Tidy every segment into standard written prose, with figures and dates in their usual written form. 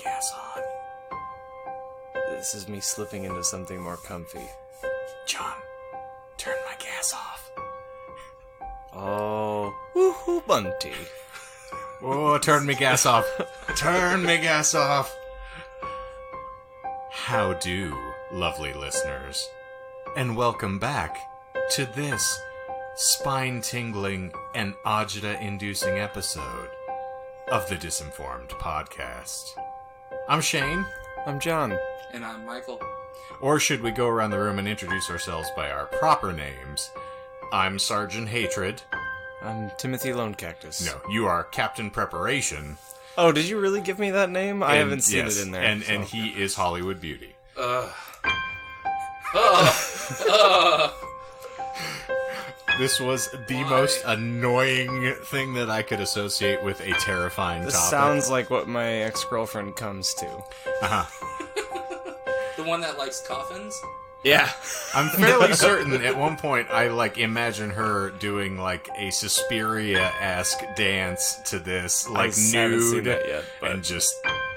gas on. This is me slipping into something more comfy. John, turn my gas off. Oh, woohoo, Bunty. Oh, turn me gas off. Turn me gas off. How do, lovely listeners, and welcome back to this spine-tingling and agita-inducing episode of the Disinformed podcast. I'm Shane. I'm John. And I'm Michael. Or should we go around the room and introduce ourselves by our proper names? I'm Sergeant Hatred. I'm Timothy Lone Cactus. No, you are Captain Preparation. Oh, did you really give me that name? I haven't seen it in there. And he is Hollywood Beauty. This was the most annoying thing that I could associate with a terrifying This topic. sounds like what my ex-girlfriend comes to. The one that likes coffins? Yeah. I'm fairly certain at one point I imagine her doing a Suspiria-esque dance to this, haven't seen nude that yet, but and just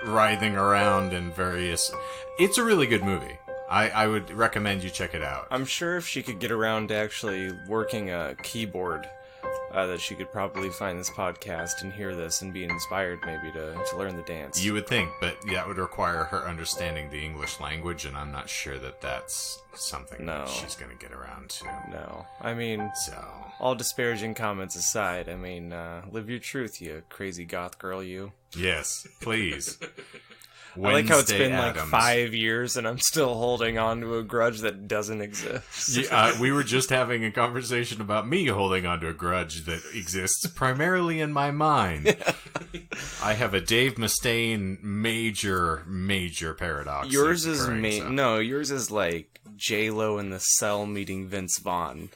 writhing around in various. It's a really good movie. I would recommend you check it out. I'm sure if she could get around to actually working a keyboard, that she could probably find this podcast and hear this and be inspired maybe to learn the dance. You would think, but that would require her understanding the English language, and I'm not sure that that's something that she's going to get around to. No. I mean, So, all disparaging comments aside, I mean, live your truth, you crazy goth girl, you. yes, please. I like how it's been Adams. 5 years and I'm still holding on to a grudge that doesn't exist. We were just having a conversation about me holding onto a grudge that exists primarily in my mind. I have a Dave Mustaine major paradox. Yours is occurring, so. No, yours is like J-Lo in the Cell meeting Vince Vaughn.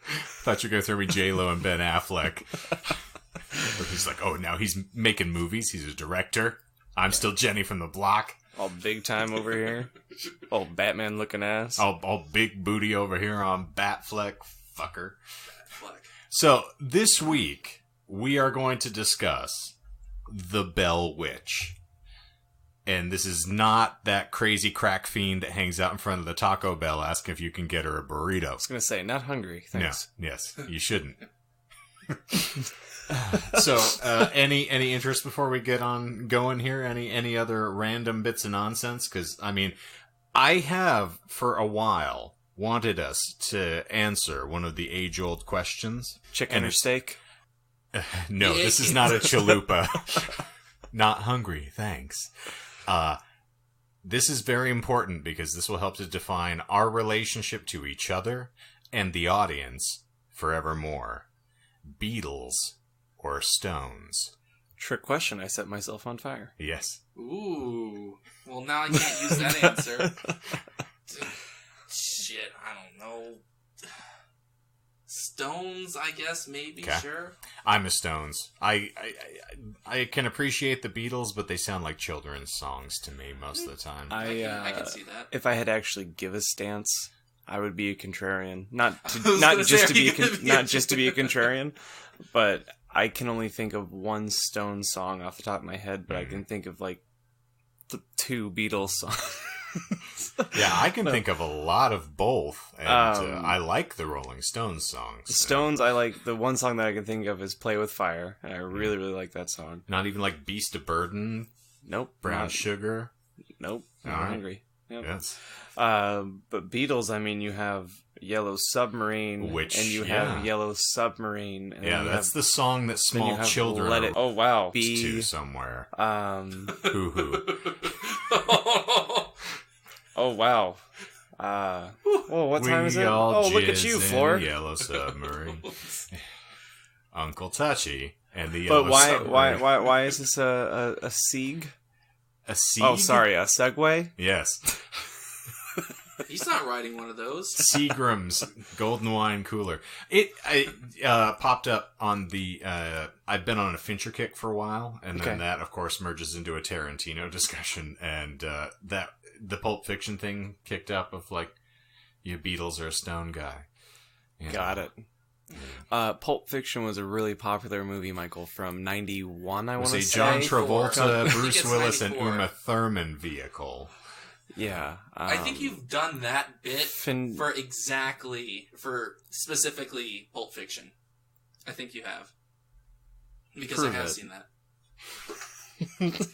Thought you were going to throw me J-Lo and Ben Affleck. Where he's like, oh, now he's making movies. He's a director. I'm still Jenny from the block. All big time over here. All Batman looking ass. All big booty over here on Batfleck, fucker. Batfleck. So, this week, we are going to discuss the Bell Witch. And this is not that crazy crack fiend that hangs out in front of the Taco Bell asking if you can get her a burrito. I was going to say, not hungry, thanks. No, yes, you shouldn't. So, any interest before we get on going here? Any other random bits of nonsense? Because, I mean, I have, for a while, wanted us to answer one of the age-old questions. Chicken or steak? No, this is not a chalupa. Not hungry, thanks. This is very important because this will help to define our relationship to each other and the audience forevermore. Beatles or Stones? Trick question. I set myself on fire. Yes. Ooh. Well, now I can't use that answer. Shit, I don't know. Stones, I guess, maybe, Okay. sure. I'm a Stones. I can appreciate the Beatles, but they sound like children's songs to me most of the time. I can see that. If I had to actually give a stance, I would be a contrarian. Not gonna just say, to be are you gonna be not just to be a contrarian, but I can only think of one Stone song off the top of my head, but I can think of the two Beatles songs. Yeah, I can think of a lot of both, and I like the Rolling Stones songs. The Stones, I like, the one song that I can think of is Play With Fire, and I really, really like that song. Not even like Beast of Burden, Nope. Brown Sugar. Nope. All I'm right. hungry. Yep. Yes. But Beatles, I mean, you have Yellow Submarine, Which, and you have Yellow Submarine. And Yeah, then you that's have, the song that then you small have children Let It. Oh wow. to somewhere. Hoo hoo. Oh wow. What time is it? all Oh, look at jizz you, in Floor. Yellow Submarine. Uncle Touchy and the Yellow But why Submarine. why is this a Sieg? A Sieg? Oh, sorry, a Segway. Yes. He's not riding one of those. Seagram's Golden Wine Cooler. It popped up on the... I've been on a Fincher kick for a while, and then that, of course, merges into a Tarantino discussion, and that the Pulp Fiction thing kicked up of, you Beatles are a Stone guy. You know? Got it. Pulp Fiction was a really popular movie, Michael, from 91, I want to say. John Travolta, I think Bruce it's Willis, and 94. Uma Thurman vehicle. Yeah. I think you've done that bit for specifically Pulp Fiction. I think you have. Because I have seen that.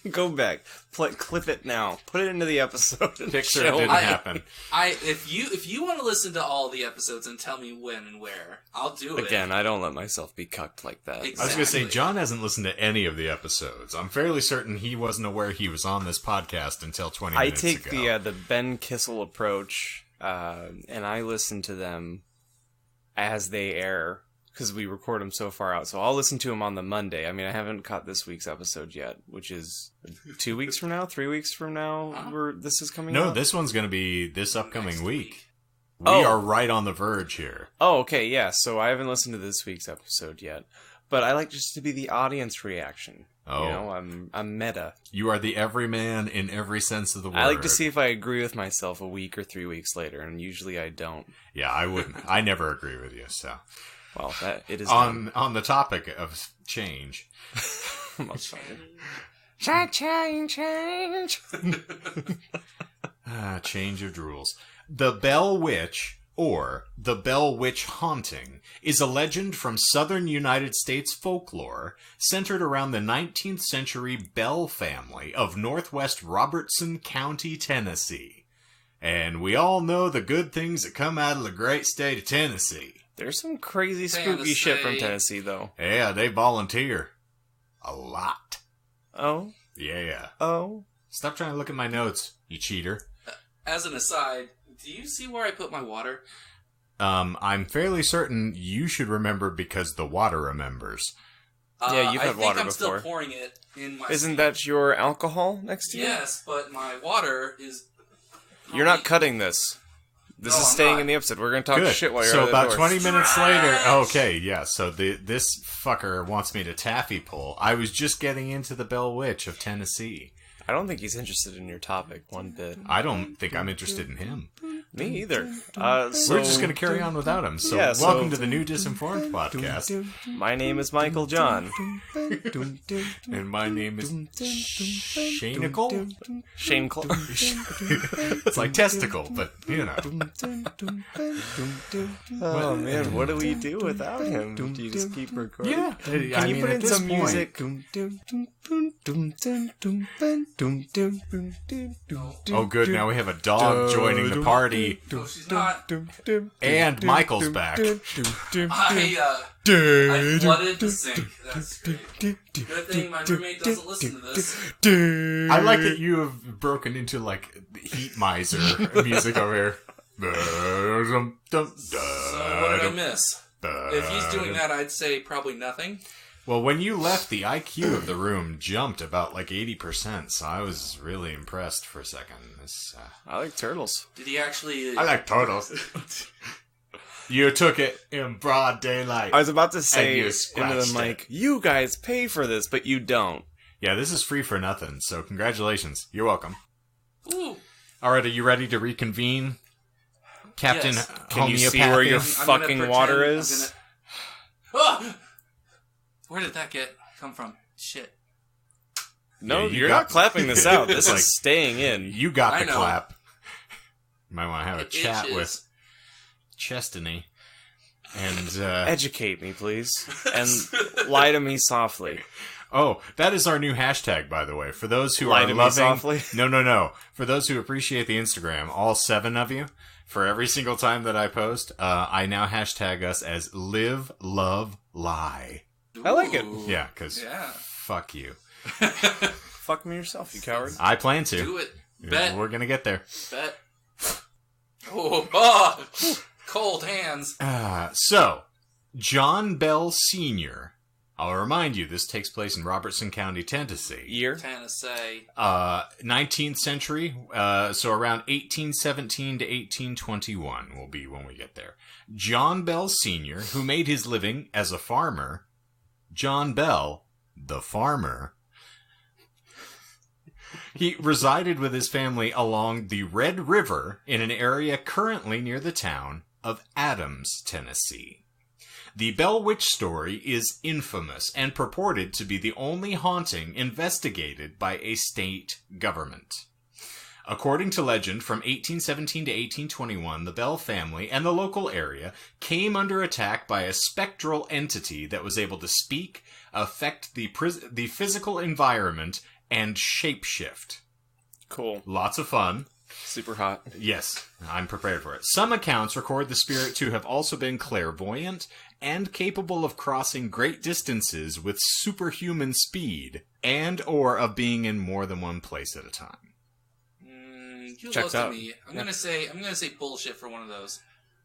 Go back. Clip it now. Put it into the episode. Picture it didn't happen. If you want to listen to all the episodes and tell me when and where, I'll do it. Again, I don't let myself be cucked like that. Exactly. I was going to say, John hasn't listened to any of the episodes. I'm fairly certain he wasn't aware he was on this podcast until 20 minutes ago. I take the Ben Kissel approach, and I listen to them as they air, because we record them so far out. So I'll listen to them on the Monday. I mean, I haven't caught this week's episode yet, which is 2 weeks from now, 3 weeks from now, where this is coming out? No, this one's going to be this upcoming week. We are right on the verge here. Oh, okay, yeah. So I haven't listened to this week's episode yet. But I like just to be the audience reaction. Oh. You know, I'm meta. You are the everyman in every sense of the word. I like to see if I agree with myself a week or 3 weeks later, and usually I don't. Yeah, I wouldn't. I never agree with you, so... Well, it is on the topic of change. Change. Change of rules. The Bell Witch, or the Bell Witch Haunting, is a legend from southern United States folklore centered around the 19th century Bell family of northwest Robertson County, Tennessee. And we all know the good things that come out of the great state of Tennessee. There's some crazy spooky shit from Tennessee, though. Yeah, they volunteer. A lot. Oh? Yeah. Oh? Stop trying to look at my notes, you cheater. As an aside, do you see where I put my water? I'm fairly certain you should remember because the water remembers. Yeah, you've had water before. I'm still pouring it in my... Isn't that your alcohol next to you? Yes, but my water is... You're not cutting this. This is staying in the episode. We're going to talk shit while you're So at the about door. 20 minutes later... Okay, yeah, so this fucker wants me to taffy pull. I was just getting into the Bell Witch of Tennessee. I don't think he's interested in your topic one bit. I don't think I'm interested in him. Me either. We're just going to carry on without him. So welcome to the new Disinformed podcast. My name is Michael John. And my name is Shanicle? Shane Clark. It's like testicle, but you know. Oh man, what do we do without him? Do you just keep recording? Yeah. Can you put in some music? Oh good, now we have a dog joining the party. No, she's not. And Michael's back. I flooded the sink. That's great. Good thing my roommate doesn't listen to this. I like that you have broken into like heat miser music over here. So what did I miss? If he's doing that, I'd say probably nothing. Well, when you left, the IQ of the room jumped about like 80%, so I was really impressed for a second. I like turtles. Did he actually... I like turtles. You took it in broad daylight. I was about to say into the scratched mic, you guys pay for this, but you don't. Yeah, this is free for nothing, so congratulations. You're welcome. Ooh. Alright, are you ready to reconvene? Captain Yes. Can you see where your I'm gonna fucking pretend water I'm is? Ah! Where did that come from? Shit. No, Yeah, you're not clapping this out. This Like, is staying in. You got I the know. clap. You might want to have a It chat itches. with Chestiny. And, Educate me, please. And lie to me softly. oh, that is our new hashtag, by the way. For those who Lie are to me loving... softly? No. For those who appreciate the Instagram, all 7 of you, for every single time that I post, I now hashtag us as Live, Love, Lie. I like it. Ooh. Yeah, because Yeah. fuck you. Fuck me yourself, you coward. I plan to. Do it. Bet. We're gonna get there. Bet. Oh, cold hands. So, John Bell Sr. I'll remind you, this takes place in Robertson County, Tennessee. Year? Tennessee. 19th century, so around 1817 to 1821 will be when we get there. John Bell Sr., who made his living as a farmer. John Bell, the farmer. He resided with his family along the Red River in an area currently near the town of Adams, Tennessee. The Bell Witch story is infamous and purported to be the only haunting investigated by a state government. According to legend, from 1817 to 1821, the Bell family and the local area came under attack by a spectral entity that was able to speak, affect the physical environment, and shapeshift. Cool. Lots of fun. Super hot. Yes, I'm prepared for it. Some accounts record the spirit to have also been clairvoyant and capable of crossing great distances with superhuman speed, and or of being in more than one place at a time. You Checks look at out. me. I'm gonna say bullshit for one of those.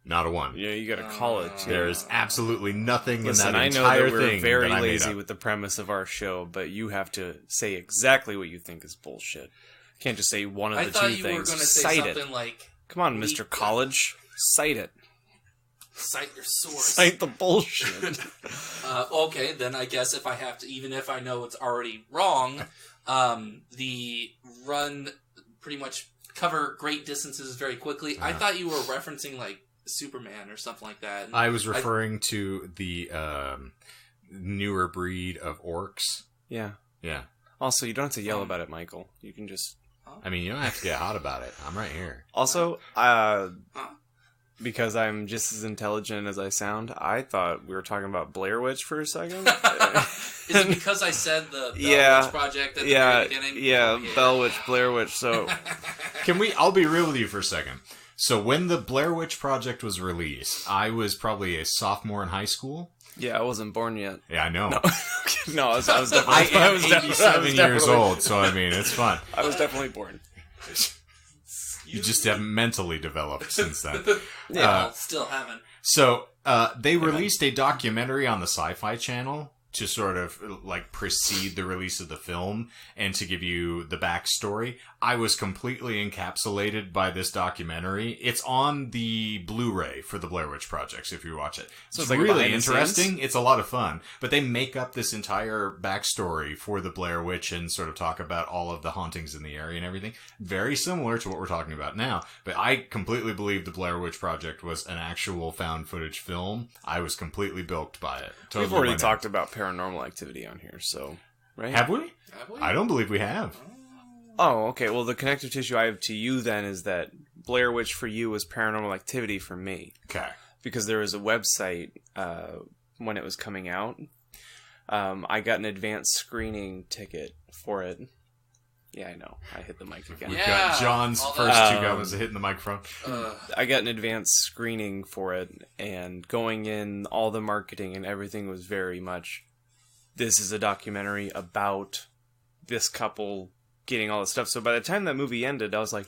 Not a one. Yeah, you gotta call it. Too. There's absolutely nothing Listen, in that I know entire that we're thing very that I made lazy up. with the premise of our show, but you have to say exactly what you think is bullshit. You can't just say one of the two things. I thought you were going to say Cite something it. like... Come on, Mr. College. Cite it. Cite your source. Cite the bullshit. Okay, then I guess if I have to, even if I know it's already wrong, the run pretty much cover great distances very quickly. I thought you were referencing like Superman or something like that. And I was referring to the newer breed of orcs. Yeah. Yeah. Also, you don't have to yell about it, Michael. You can just... I mean, you don't have to get hot about it. I'm right here. Also, because I'm just as intelligent as I sound, I thought we were talking about Blair Witch for a second. Is it because I said the Bell Witch Project at the very beginning? Yeah, Bell Witch, Blair Witch, so... I'll be real with you for a second. So when the Blair Witch Project was released, I was probably a sophomore in high school. Yeah, I wasn't born yet. Yeah, I know. No, I was definitely... I was 87 years old, so I mean, it's fun. I was definitely born. You just haven't mentally developed since then. Yeah, still haven't. So they released a documentary on the Sci-Fi Channel to sort of like precede the release of the film and to give you the backstory. I was completely encapsulated by this documentary. It's on the Blu-ray for the Blair Witch Project, if you watch it. So it's like really interesting. It's a lot of fun. But they make up this entire backstory for the Blair Witch and sort of talk about all of the hauntings in the area and everything. Very similar to what we're talking about now. But I completely believe the Blair Witch Project was an actual found footage film. I was completely bilked by it. Totally. We've already talked about Paranormal Activity on here, so... Right? Have we? I don't believe we have. Oh, okay. Well, the connective tissue I have to you then is that Blair Witch for you was Paranormal Activity for me. Okay. Because there was a website when it was coming out. I got an advanced screening ticket for it. Yeah, I know. I hit the mic again. We've got John's first two guys hitting the microphone. I got an advanced screening for it, and going in, all the marketing and everything was very much, this is a documentary about this couple getting all this stuff. So by the time that movie ended, I was like,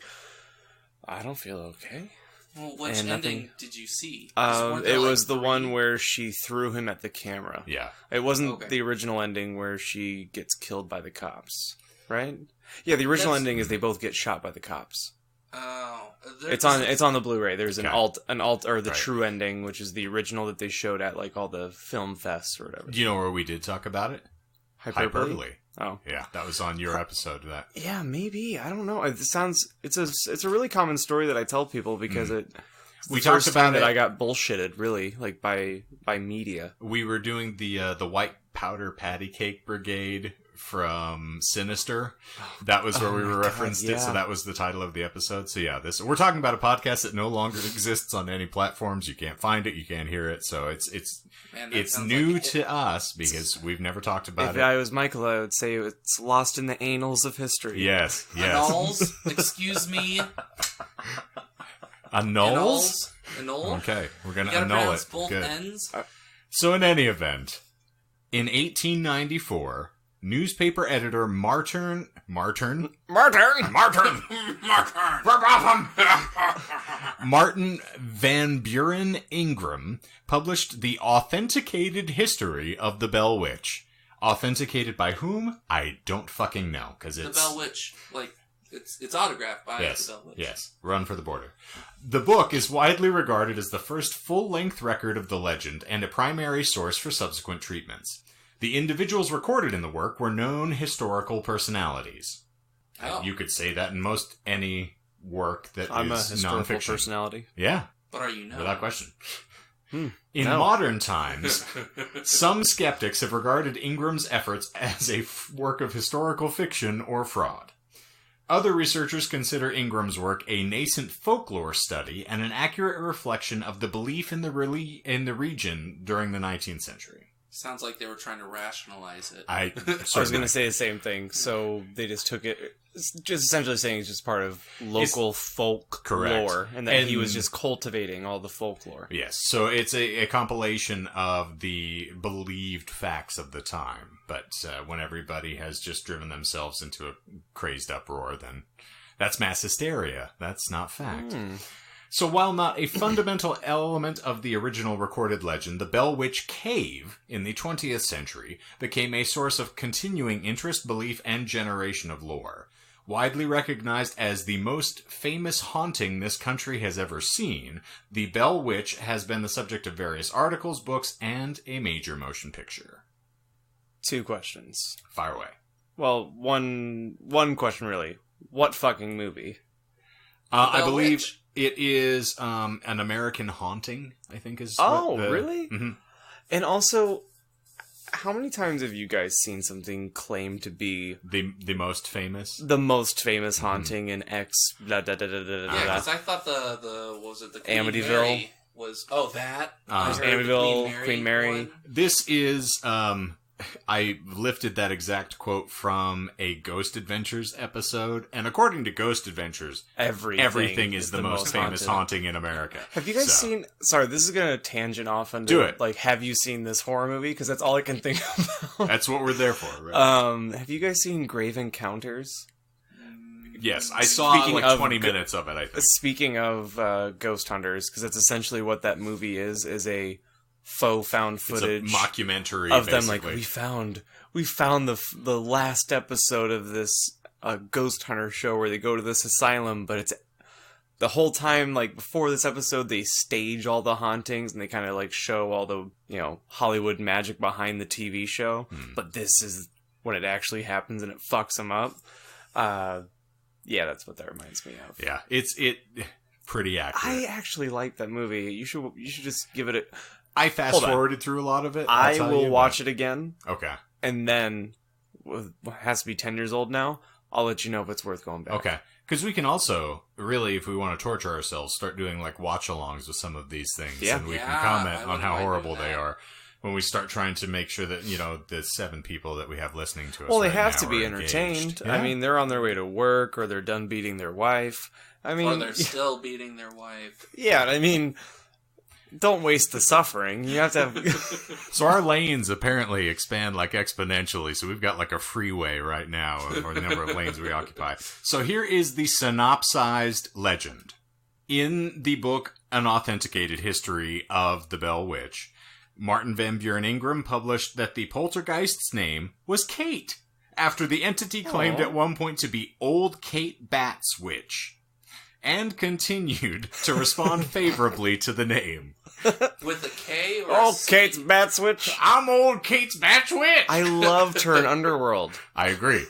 I don't feel okay. Well, which ending did you see? It was the one where she threw him at the camera. Yeah. It wasn't the original ending where she gets killed by the cops, right? Yeah, the original ending is they both get shot by the cops. Oh, it's on the Blu-ray. There's an alt, or the true ending, which is the original that they showed at like all the film fests or whatever. Do you know where we did talk about it? Hyperbole. Oh, yeah, that was on your episode. That yeah, maybe I don't know. It sounds it's a really common story that I tell people because we talked about it. I got bullshitted really like by media. We were doing the white powder patty cake brigade from Sinister. That was where we were referenced it, so that was the title of the episode. So yeah, we're talking about a podcast that no longer exists on any platforms. You can't find it, you can't hear it, so it's new to us because we've never talked about it. If I was Michael, I would say it's lost in the annals of history. Yes. Annals? Excuse me. Annals? Annul? Okay, we're gonna annul it. Both Good. ends. So in any event, in 1894. Newspaper editor Martin Van Buren Ingram published The Authenticated History of the Bell Witch. Authenticated by whom? I don't fucking know, because it's... The Bell Witch. Like, it's autographed by the Bell Witch. Yes, run for the border. The book is widely regarded as the first full-length record of the legend and a primary source for subsequent treatments. The individuals recorded in the work were known historical personalities. Oh. You could say that in most any work that I'm is a historical nonfiction. personality. Yeah. But are you known? Without question. In modern times, some skeptics have regarded Ingram's efforts as a work of historical fiction or fraud. Other researchers consider Ingram's work a nascent folklore study and an accurate reflection of the belief in the region during the 19th century. Sounds like they were trying to rationalize it. I was going to say the same thing. So they just took it, just essentially saying it's just part of local folk lore, and that he was just cultivating all the folklore. Yes, so it's a compilation of the believed facts of the time. But when everybody has just driven themselves into a crazed uproar, then that's mass hysteria. That's not fact. So while not a fundamental element of the original recorded legend, the Bell Witch Cave in the 20th century became a source of continuing interest, belief, and generation of lore. Widely recognized as the most famous haunting this country has ever seen, the Bell Witch has been the subject of various articles, books, and a major motion picture. 2 questions. Fire away. Well, one question really. What fucking movie? I believe it is an American Haunting, I think is really? Mm-hmm. And also, how many times have you guys seen something claimed to be the most famous? The most famous haunting in X blah, blah, blah, blah, blah, Yeah, because I thought the what was it, the Queen Amityville Mary was that Amityville, Queen Mary. One. This is I lifted that exact quote from a Ghost Adventures episode, and according to Ghost Adventures, everything is the most famous haunting in America. Have you guys seen... Sorry, this is going to tangent off into... Do it. Like, have you seen this horror movie? Because that's all I can think about. That's what we're there for, right? Have you guys seen Grave Encounters? Yes, I saw 20 minutes of it, I think. Speaking of Ghost Hunters, because that's essentially what that movie is a... faux found footage, it's a mockumentary of basically. Them. Like we found the last episode of this Ghost Hunter show where they go to this asylum, but it's the whole time like before this episode they stage all the hauntings and they kind of like show all the Hollywood magic behind the TV show. But this is when it actually happens and it fucks them up. Yeah, that's what that reminds me of. Yeah, it's pretty accurate. I actually like that movie. You should just give it a. I fast-forwarded through a lot of it. I will watch it again. Okay. And then, it has to be 10 years old now, I'll let you know if it's worth going back. Okay. Because we can also, really, if we want to torture ourselves, start doing like watch-alongs with some of these things. Yeah. And we can comment on how horrible they are when we start trying to make sure that, the 7 people that we have listening to us Well, they right have now to be are entertained. engaged. Yeah. I mean, they're on their way to work, or they're done beating their wife. I mean... Or they're still beating their wife. Yeah, I mean... Don't waste the suffering. You have to have... So our lanes apparently expand like exponentially. So we've got like a freeway right now, or the number of lanes we occupy. So here is the synopsized legend. In the book An Authenticated History of the Bell Witch, Martin Van Buren Ingram published that the poltergeist's name was Kate, after the entity claimed at one point to be Old Kate Battswitch, and continued to respond favorably to the name. With a K or Oh, a C? Kate's Battswitch. I'm Old Kate's Battswitch! I loved her in Underworld. I agree.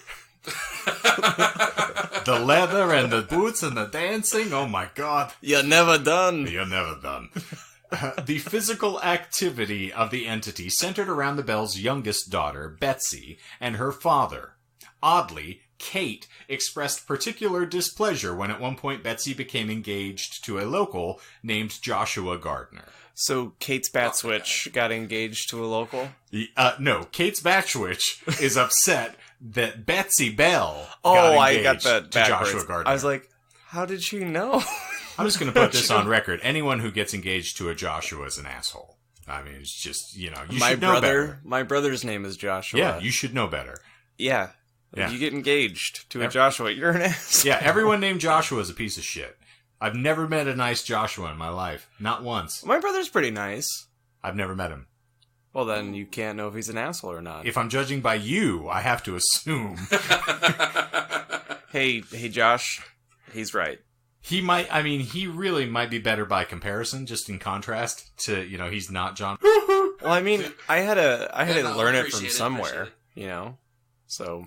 The leather and the boots and the dancing, oh my god. You're never done. You're never done. The physical activity of the entity centered around the Bell's youngest daughter, Betsy, and her father. Oddly, Kate expressed particular displeasure when at one point Betsy became engaged to a local named Joshua Gardner. So Kate's Battswitch got engaged to a local? No, Kate's Battswitch is upset that Betsy Bell I got that to backwards. Joshua Gardner. I was like, how did she know? I'm just going to put this on record. Anyone who gets engaged to a Joshua is an asshole. I mean, it's just, you should know better. My brother's name is Joshua. Yeah, you should know better. Yeah. Yeah. You get engaged to a Joshua, you're an asshole. Yeah, everyone named Joshua is a piece of shit. I've never met a nice Joshua in my life. Not once. My brother's pretty nice. I've never met him. Well, then you can't know if he's an asshole or not. If I'm judging by you, I have to assume. Hey, Josh, he's right. He really might be better by comparison, just in contrast to, he's not John. Well, I mean, I had to learn it from appreciate it, somewhere, so...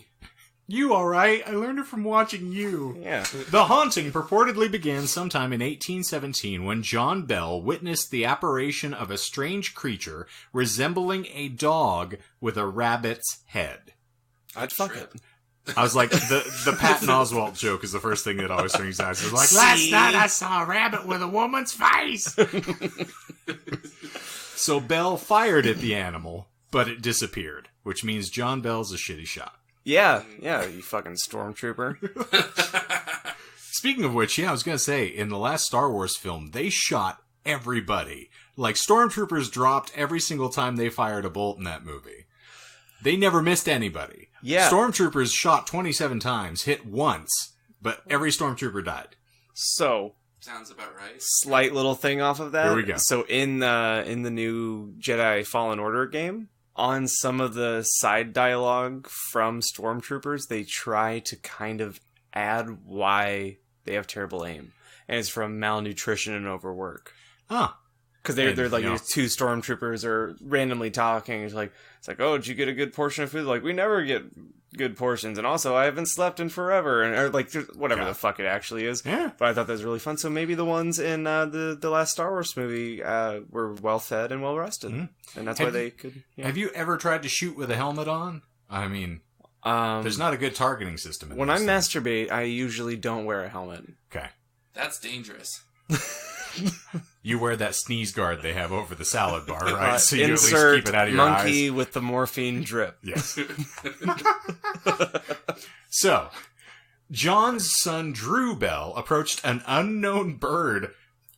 You alright? I learned it from watching you. Yeah. The haunting purportedly began sometime in 1817 when John Bell witnessed the apparition of a strange creature resembling a dog with a rabbit's head. I'd fuck it. I was like, the Patton Oswalt joke is the first thing that always springs out. It's like, last night I saw a rabbit with a woman's face. So Bell fired at the animal, but it disappeared, which means John Bell's a shitty shot. Yeah, you fucking stormtrooper. Speaking of which, I was going to say, in the last Star Wars film, they shot everybody. Like, stormtroopers dropped every single time they fired a bolt in that movie. They never missed anybody. Yeah. Stormtroopers shot 27 times, hit once, but every stormtrooper died. So... Sounds about right. Slight little thing off of that. Here we go. So in the new Jedi Fallen Order game, on some of the side dialogue from stormtroopers, they try to kind of add why they have terrible aim, and it's from malnutrition and overwork. Huh. Because they're like, these two stormtroopers are randomly talking. It's like, oh, did you get a good portion of food? Like, we never get good portions, and also I haven't slept in forever, and or like whatever the fuck it actually is. Yeah. But I thought that was really fun. So maybe the ones in the last Star Wars movie were well fed and well rested, and that's why they could. Yeah. Have you ever tried to shoot with a helmet on? I mean, there's not a good targeting system. When I masturbate, I usually don't wear a helmet. Okay. That's dangerous. You wear that sneeze guard they have over the salad bar, right? So you insert at least keep it out of your monkey eyes. with the morphine drip. Yes. So, John's son Drew Bell approached an unknown bird.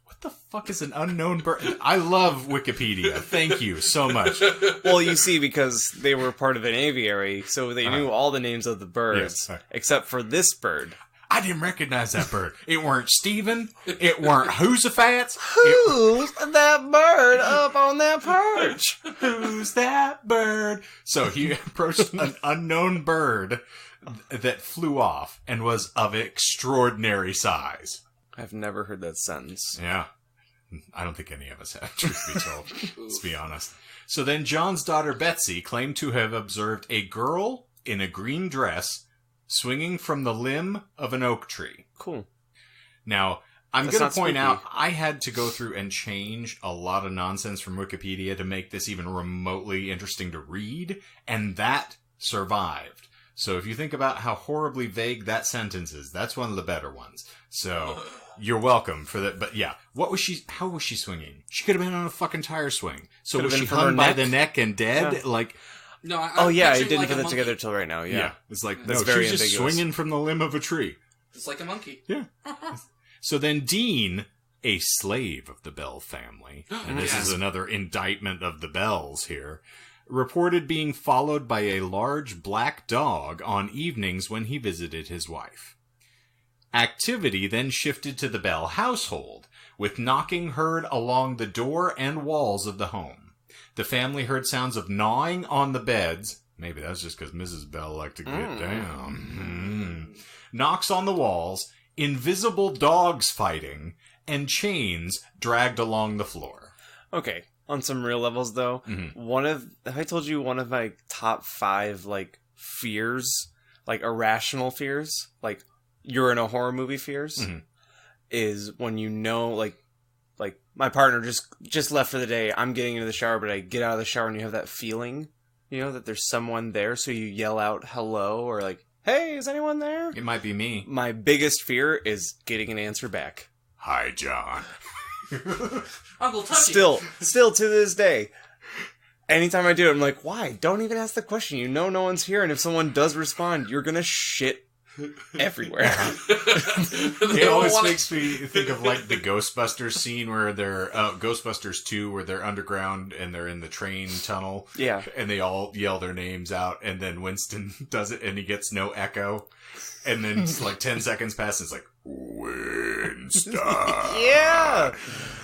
What the fuck is an unknown bird? I love Wikipedia. Thank you so much. Well, you see, because they were part of an aviary, so they knew all the names of the birds, except for this bird. I didn't recognize that bird. It weren't Steven. It weren't Whoosafats. Who's that bird up on that perch? Who's that bird? So he approached an unknown bird that flew off and was of extraordinary size. I've never heard that sentence. Yeah. I don't think any of us have, truth be told. Let's be honest. So then John's daughter Betsy claimed to have observed a girl in a green dress swinging from the limb of an oak tree. Cool. Now, I'm going to point spooky. out, I had to go through and change a lot of nonsense from Wikipedia to make this even remotely interesting to read, and that survived. So if you think about how horribly vague that sentence is, that's one of the better ones. So, you're welcome for that. But yeah, how was she swinging? She could have been on a fucking tire swing. So Could've was been she from her hung by neck? the neck and dead? Yeah. Like... No, I didn't like put that monkey. together till right now. Yeah. It's like, That's no, very she's just ambiguous. swinging from the limb of a tree. It's like a monkey. Yeah. So then Dean, a slave of the Bell family, and this is another indictment of the Bells here, reported being followed by a large black dog on evenings when he visited his wife. Activity then shifted to the Bell household, with knocking heard along the door and walls of the home. The family heard sounds of gnawing on the beds. Maybe that's just because Mrs. Bell liked to get down. Knocks on the walls, invisible dogs fighting, and chains dragged along the floor. Okay. On some real levels, though, have I told you one of my top 5, like, fears, like, irrational fears, like, you're in a horror movie fears, is when you know, like, my partner just left for the day, I'm getting into the shower, but I get out of the shower and you have that feeling, you know, that there's someone there, so you yell out hello, or like, hey, is anyone there? It might be me. My biggest fear is getting an answer back. Hi, John. Uncle Touchy. Still to this day. Anytime I do it, I'm like, why? Don't even ask the question. You know no one's here, and if someone does respond, you're gonna shit everywhere. It always makes me think of like the Ghostbusters scene where they're Ghostbusters 2 where they're underground and they're in the train tunnel. Yeah. And they all yell their names out and then Winston does it and he gets no echo. And then it's like 10 seconds pass and it's like, Winston. Yeah.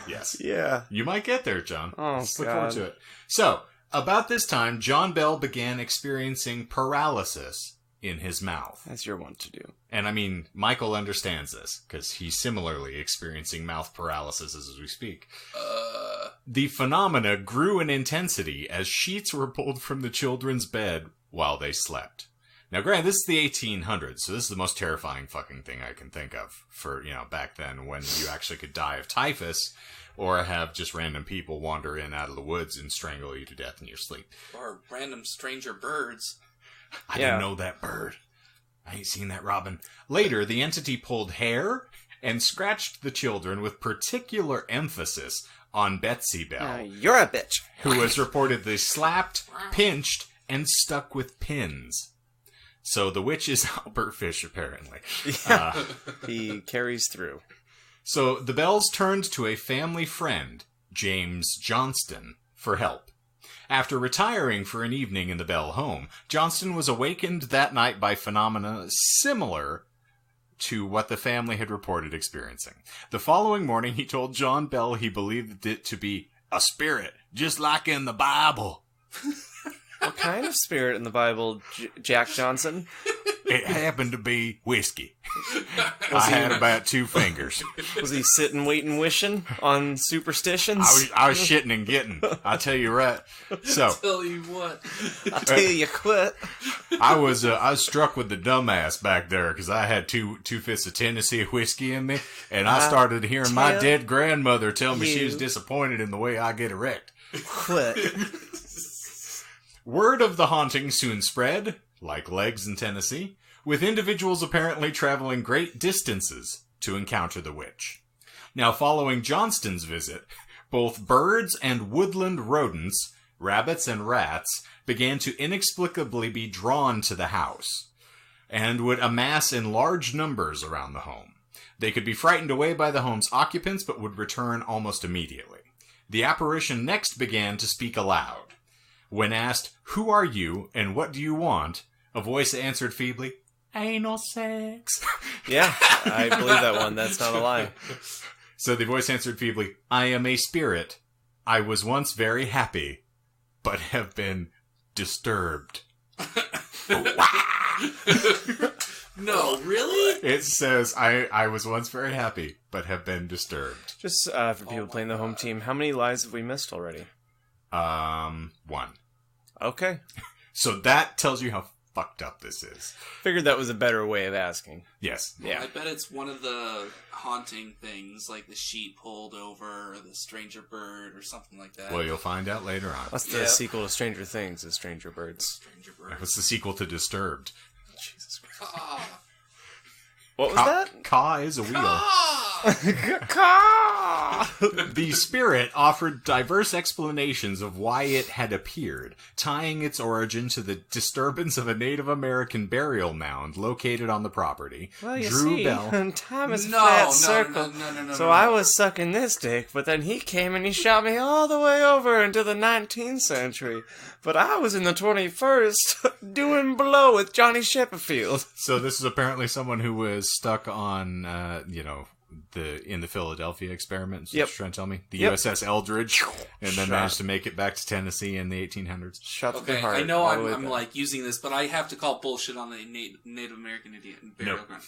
Yes. Yeah. You might get there, John. Oh, Let's look forward to it. So, about this time, John Bell began experiencing paralysis in his mouth. As you're wont to do. And I mean, Michael understands this, because he's similarly experiencing mouth paralysis as we speak. The phenomena grew in intensity as sheets were pulled from the children's bed while they slept. Now, granted, this is the 1800s, so this is the most terrifying fucking thing I can think of for, back then when you actually could die of typhus or have just random people wander in out of the woods and strangle you to death in your sleep. Or random stranger birds. I didn't know that bird. I ain't seen that robin. Later, the entity pulled hair and scratched the children with particular emphasis on Betsy Bell. You're a bitch. Who was reportedly slapped, pinched, and stuck with pins. So the witch is Albert Fish, apparently. Yeah. He carries through. So the Bells turned to a family friend, James Johnston, for help. After retiring for an evening in the Bell home, Johnston was awakened that night by phenomena similar to what the family had reported experiencing. The following morning, he told John Bell he believed it to be a spirit, just like in the Bible. What kind of spirit in the Bible, Jack Johnson? It happened to be whiskey. I had about 2 fingers. Was he sitting, waiting, wishing on superstitions? I was shitting and getting. I tell you right. So Tell you what. I tell you quit. I was struck with the dumbass back there because I had two fifths of Tennessee whiskey in me, and I started hearing my dead grandmother tell me she was disappointed in the way I get erect. Quit. Word of the haunting soon spread, like legs in Tennessee, with individuals apparently traveling great distances to encounter the witch. Now, following Johnston's visit, both birds and woodland rodents, rabbits and rats, began to inexplicably be drawn to the house, and would amass in large numbers around the home. They could be frightened away by the home's occupants, but would return almost immediately. The apparition next began to speak aloud. When asked, "Who are you, and what do you want?" a voice answered feebly, "Anal sex." Yeah, I believe that one. That's not a lie. So the voice answered feebly, "I am a spirit. I was once very happy, but have been disturbed." No, really? It says, I was once very happy, but have been disturbed. Just for people playing the home team, how many lies have we missed already? 1. Okay. So that tells you how fucked up this is. Figured that was a better way of asking. Yes. Yeah. I bet it's one of the haunting things, like the sheet pulled over, or the stranger bird, or something like that. Well, you'll find out later on. That's the sequel to Stranger Things, is Stranger Birds. Stranger bird. What's the sequel to Disturbed? Jesus Christ. Ah. What was that? Ka is a wheel. Ah. The spirit offered diverse explanations of why it had appeared, tying its origin to the disturbance of a Native American burial mound located on the property. Well, you Drew see, Bell. time is a No, flat no, circle. no, So I was sucking this dick, but then he came and he shot me all the way over into the 19th century. But I was in the 21st doing blow with Johnny Shepperfield. So this is apparently someone who was stuck on, in the Philadelphia experiment. Is what Yep. you're trying to tell me? The Yep. USS Eldridge, and then managed to make it back to Tennessee in the 1800s. Shot through the Okay, heart. I know all the way I'm back. like using this, but I have to call bullshit on the Native American Indian burial Nope. ground.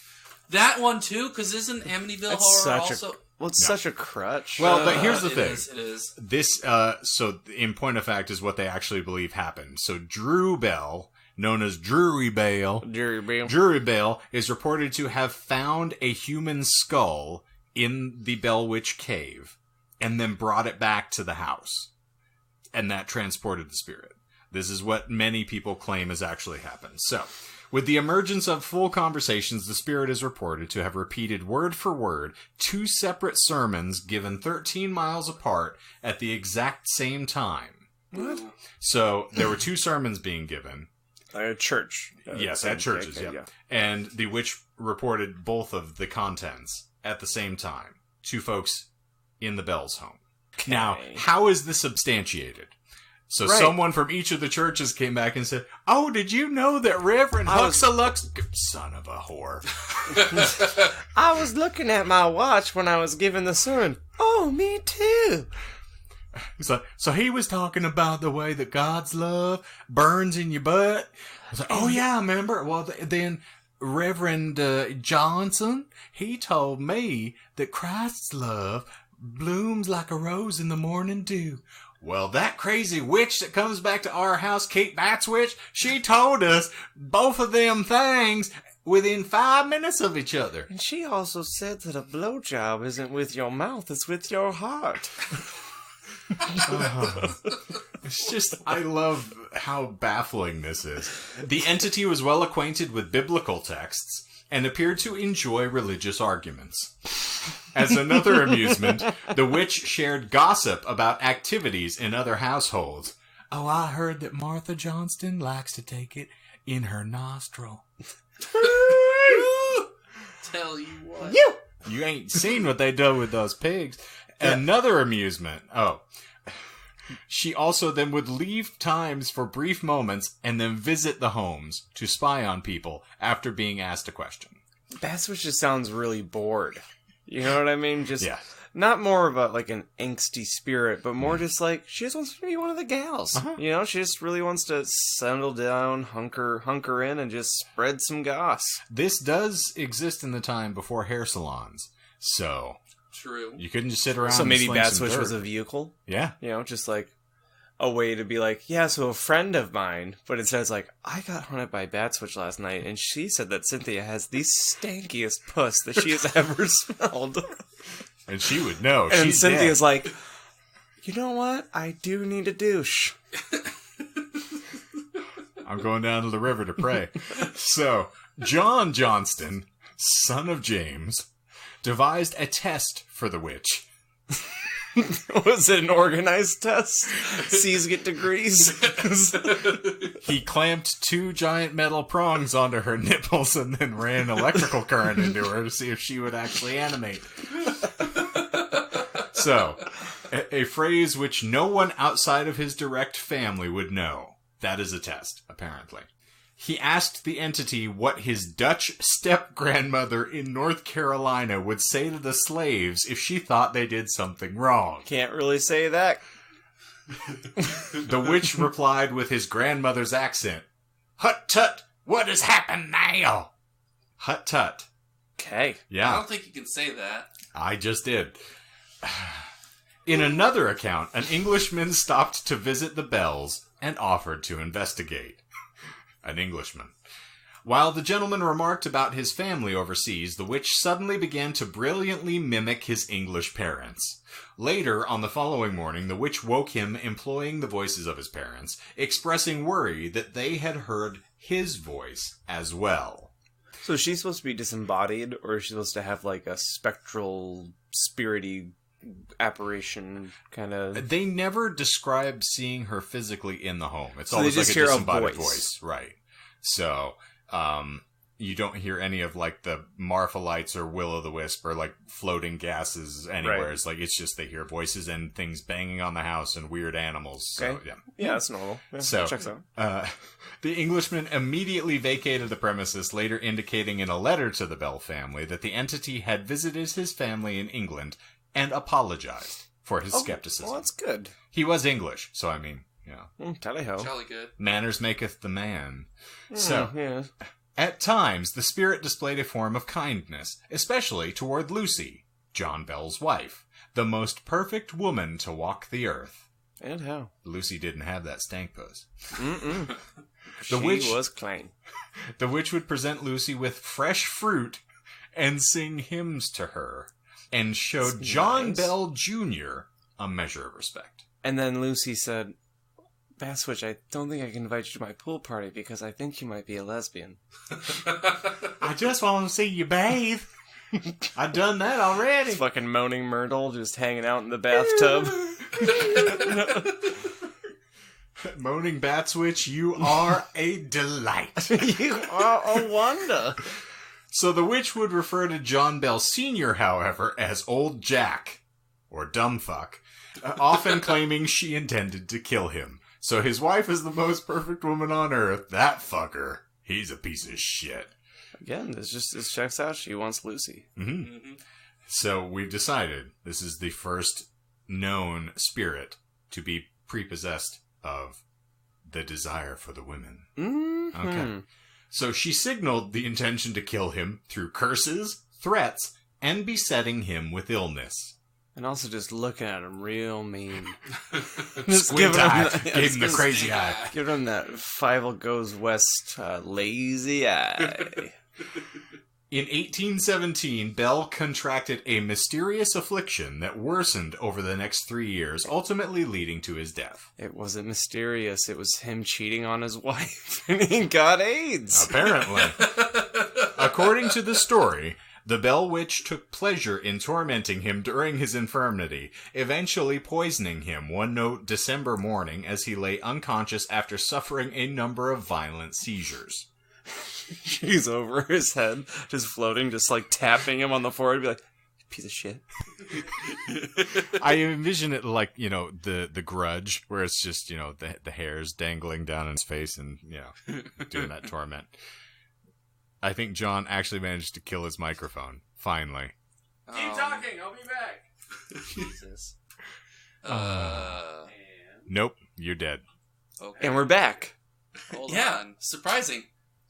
That one too, because isn't Amityville Horror also? It's such a crutch. Well, but here's the thing. It is. This, so in point of fact, is what they actually believe happened. So Drew Bell, known as Drury Bell, is reported to have found a human skull in the Bell Witch Cave and then brought it back to the house. And that transported the spirit. This is what many people claim has actually happened. So, with the emergence of full conversations, the spirit is reported to have repeated word for word 2 separate sermons given 13 miles apart at the exact same time. What? So, there were 2 sermons being given. At a church. Yes, at churches, okay, yeah. And the witch reported both of the contents at the same time to folks in the Bell's home. Okay. Now, how is this substantiated? So Right. someone from each of the churches came back and said, "Oh, did you know that Reverend Huxalux..." Son of a whore. I was looking at my watch when I was giving the sermon. Oh, me too. So he was talking about the way that God's love burns in your butt. I was like, "Oh yeah, I remember." Well, then Reverend Johnson, he told me that Christ's love blooms like a rose in the morning dew. Well, that crazy witch that comes back to our house, Kate Battswitch, she told us both of them things within 5 minutes of each other. And she also said that a blowjob isn't with your mouth, it's with your heart. It's just, I love how baffling this is. The entity was well acquainted with biblical texts and appeared to enjoy religious arguments. As another amusement, the witch shared gossip about activities in other households. Oh, I heard that Martha Johnston likes to take it in her nostril. Tell you what. You ain't seen what they do with those pigs. Another amusement. Oh. She also then would leave times for brief moments and then visit the homes to spy on people after being asked a question. Battswitch just sounds really bored. You know what I mean? Just not more of like an angsty spirit, but more just like she just wants to be one of the gals. Uh-huh. You know, she just really wants to settle down, hunker in, and just spread some goss. This does exist in the time before hair salons, so true. You couldn't just sit around. So maybe and Battswitch was a vehicle. Yeah, you know, just like a way to be like, yeah, so a friend of mine, but it says like, I got hunted by Battswitch last night, and she said that Cynthia has the stankiest puss that she has ever smelled. And she would know. And she's Cynthia's dead. like, you know what? I do need a douche. I'm going down to the river to pray. So, John Johnston, son of James, devised a test for the witch. Was it an organized test? C's get degrees. He clamped 2 giant metal prongs onto her nipples and then ran electrical current into her to see if she would actually animate. So, a phrase which no one outside of his direct family would know. That is a test, apparently. He asked the entity what his Dutch step-grandmother in North Carolina would say to the slaves if she thought they did something wrong. Can't really say that. The witch replied with his grandmother's accent, "Hut-tut, what has happened now?" Hut-tut. Okay. Yeah. I don't think you can say that. I just did. In another account, an Englishman stopped to visit the Bells and offered to investigate. An Englishman. While the gentleman remarked about his family overseas, the witch suddenly began to brilliantly mimic his English parents. Later, on the following morning, the witch woke him employing the voices of his parents, expressing worry that they had heard his voice as well. So is she supposed to be disembodied, or is she supposed to have like a spectral, spirity apparition kind of? They never describe seeing her physically in the home. It's so always like a disembodied voice. voice. Right. So, you don't hear any of like the Marfa-lights or Will-o'-the-Wisp or like floating gases anywhere. Right. It's like, it's just they hear voices and things banging on the house and weird animals. So, okay. Yeah, that's normal. Yeah, so, checks out. The Englishman immediately vacated the premises, later indicating in a letter to the Bell family that the entity had visited his family in England and apologized for his skepticism. Well, that's good. He was English, so I mean, you know. Tally-ho. Jolly good. Manners maketh the man. So, yeah. At times, the spirit displayed a form of kindness, especially toward Lucy, John Bell's wife, the most perfect woman to walk the earth. And how? Lucy didn't have that stank puss. She was clean. The witch would present Lucy with fresh fruit and sing hymns to her, and showed That's John nice. Bell Jr. a measure of respect. And then Lucy said, Battswitch, I don't think I can invite you to my pool party because I think you might be a lesbian. I just want to see you bathe. I've done that already. It's fucking moaning Myrtle just hanging out in the bathtub. Moaning Battswitch, you are a delight. You are a wonder. So the witch would refer to John Bell Sr., however, as Old Jack, or Dumbfuck, often claiming she intended to kill him. So his wife is the most perfect woman on earth. That fucker, he's a piece of shit. Again, this checks out. She wants Lucy. Mm-hmm. Mm-hmm. So we've decided this is the first known spirit to be prepossessed of the desire for the women. Mm-hmm. Okay. So she signaled the intention to kill him through curses, threats, and besetting him with illness. And also just looking at him real mean. Squint eye. Gave him the crazy eye. Give him that Fievel Goes West lazy eye. In 1817, Bell contracted a mysterious affliction that worsened over the next 3 years, ultimately leading to his death. It wasn't mysterious. It was him cheating on his wife, and he got AIDS. Apparently. According to the story, the Bell Witch took pleasure in tormenting him during his infirmity, eventually poisoning him one December morning as he lay unconscious after suffering a number of violent seizures. She's over his head, just floating, just like tapping him on the forehead, be like, piece of shit. I envision it like, you know, the grudge, where it's just, you know, the hairs dangling down in his face and, you know, doing that torment. I think John actually managed to kill his microphone, finally. Keep talking, I'll be back. Jesus. Nope, you're dead. Okay. And we're back. Hold on. Surprising.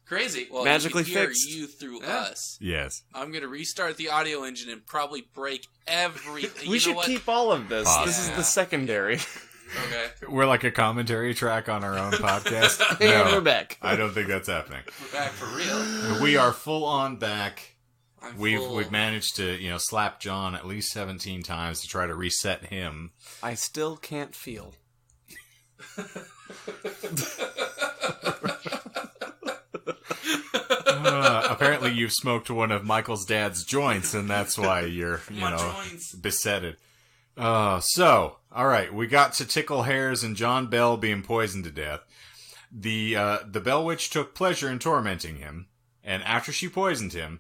Crazy. Well, Magically you can hear fixed. you through Yeah. us. Yes. I'm going to restart the audio engine and probably break everything. We should keep all of this. Pause. This is Yeah. the secondary. Okay. We're like a commentary track on our own podcast. And No, we're back. I don't think that's happening. We're back for real. We are full on back. I'm We've full. managed to, you know, slap John at least 17 times to try to reset him. I still can't feel. Apparently you've smoked one of Michael's dad's joints, and that's why you're, you My know, joints. besetted. So, all right, we got to tickle hairs and John Bell being poisoned to death. The Bell Witch took pleasure in tormenting him, and after she poisoned him,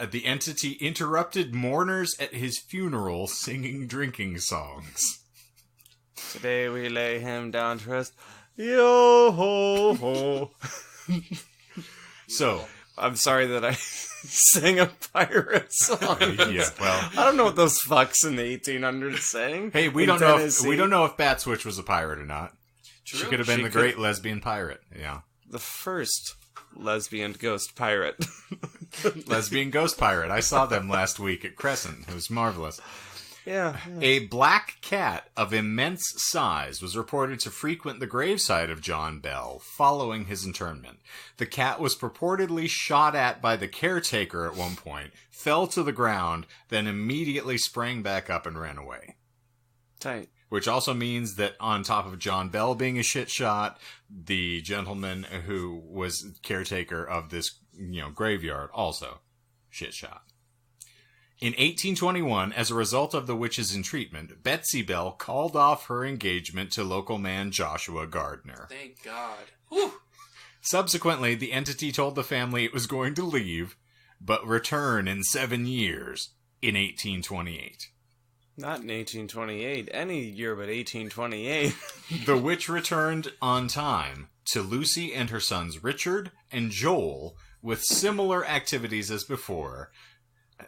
the entity interrupted mourners at his funeral singing drinking songs. Today we lay him down to rest. Yo ho ho. So, I'm sorry that I sang a pirate song. yeah, well, I don't know what those fucks in the 1800s sang. hey, we in don't know Tennessee. if Battswitch was a pirate or not. She True. could have been She the could- great lesbian pirate. Yeah. The first lesbian ghost pirate. Lesbian ghost pirate. I saw them last week at Crescent. It was marvelous. Yeah. A black cat of immense size was reported to frequent the gravesite of John Bell following his internment. The cat was purportedly shot at by the caretaker at one point, fell to the ground, then immediately sprang back up and ran away. Tight. Which also means that on top of John Bell being a shit shot, the gentleman who was caretaker of this, you know, graveyard also shit shot. In 1821, as a result of the witch's entreatment, Betsy Bell called off her engagement to local man Joshua Gardner. Thank God. Whew. Subsequently, the entity told the family it was going to leave, but return in 7 years, in 1828. Not in 1828. Any year but 1828. The witch returned on time to Lucy and her sons Richard and Joel with similar activities as before,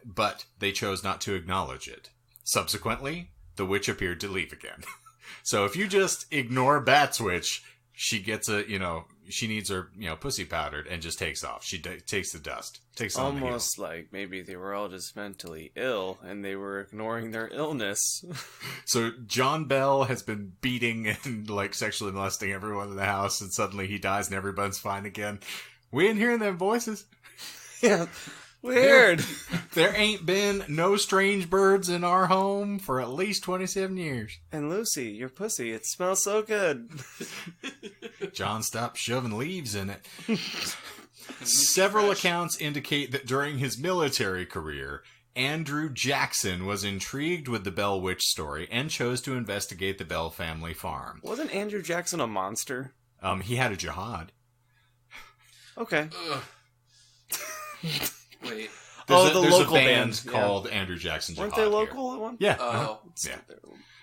but they chose not to acknowledge it. Subsequently, the witch appeared to leave again. So if you just ignore Battswitch, she gets she needs her, pussy powdered and just takes off. She takes the dust. Takes on the heel. Almost like maybe they were all just mentally ill and they were ignoring their illness. So John Bell has been beating and sexually molesting everyone in the house, and suddenly he dies and everyone's fine again. We ain't hearing them voices. Yeah. Weird. There ain't been no strange birds in our home for at least 27 years. And Lucy, your pussy, it smells so good. John stopped shoving leaves in it. Several accounts indicate that during his military career, Andrew Jackson was intrigued with the Bell Witch story and chose to investigate the Bell family farm. Wasn't Andrew Jackson a monster? He had a jihad. Okay. Wait. There's the there's local a band band, yeah. called Andrew Jackson Weren't Jihad they here. local at one? Yeah. Oh. Yeah.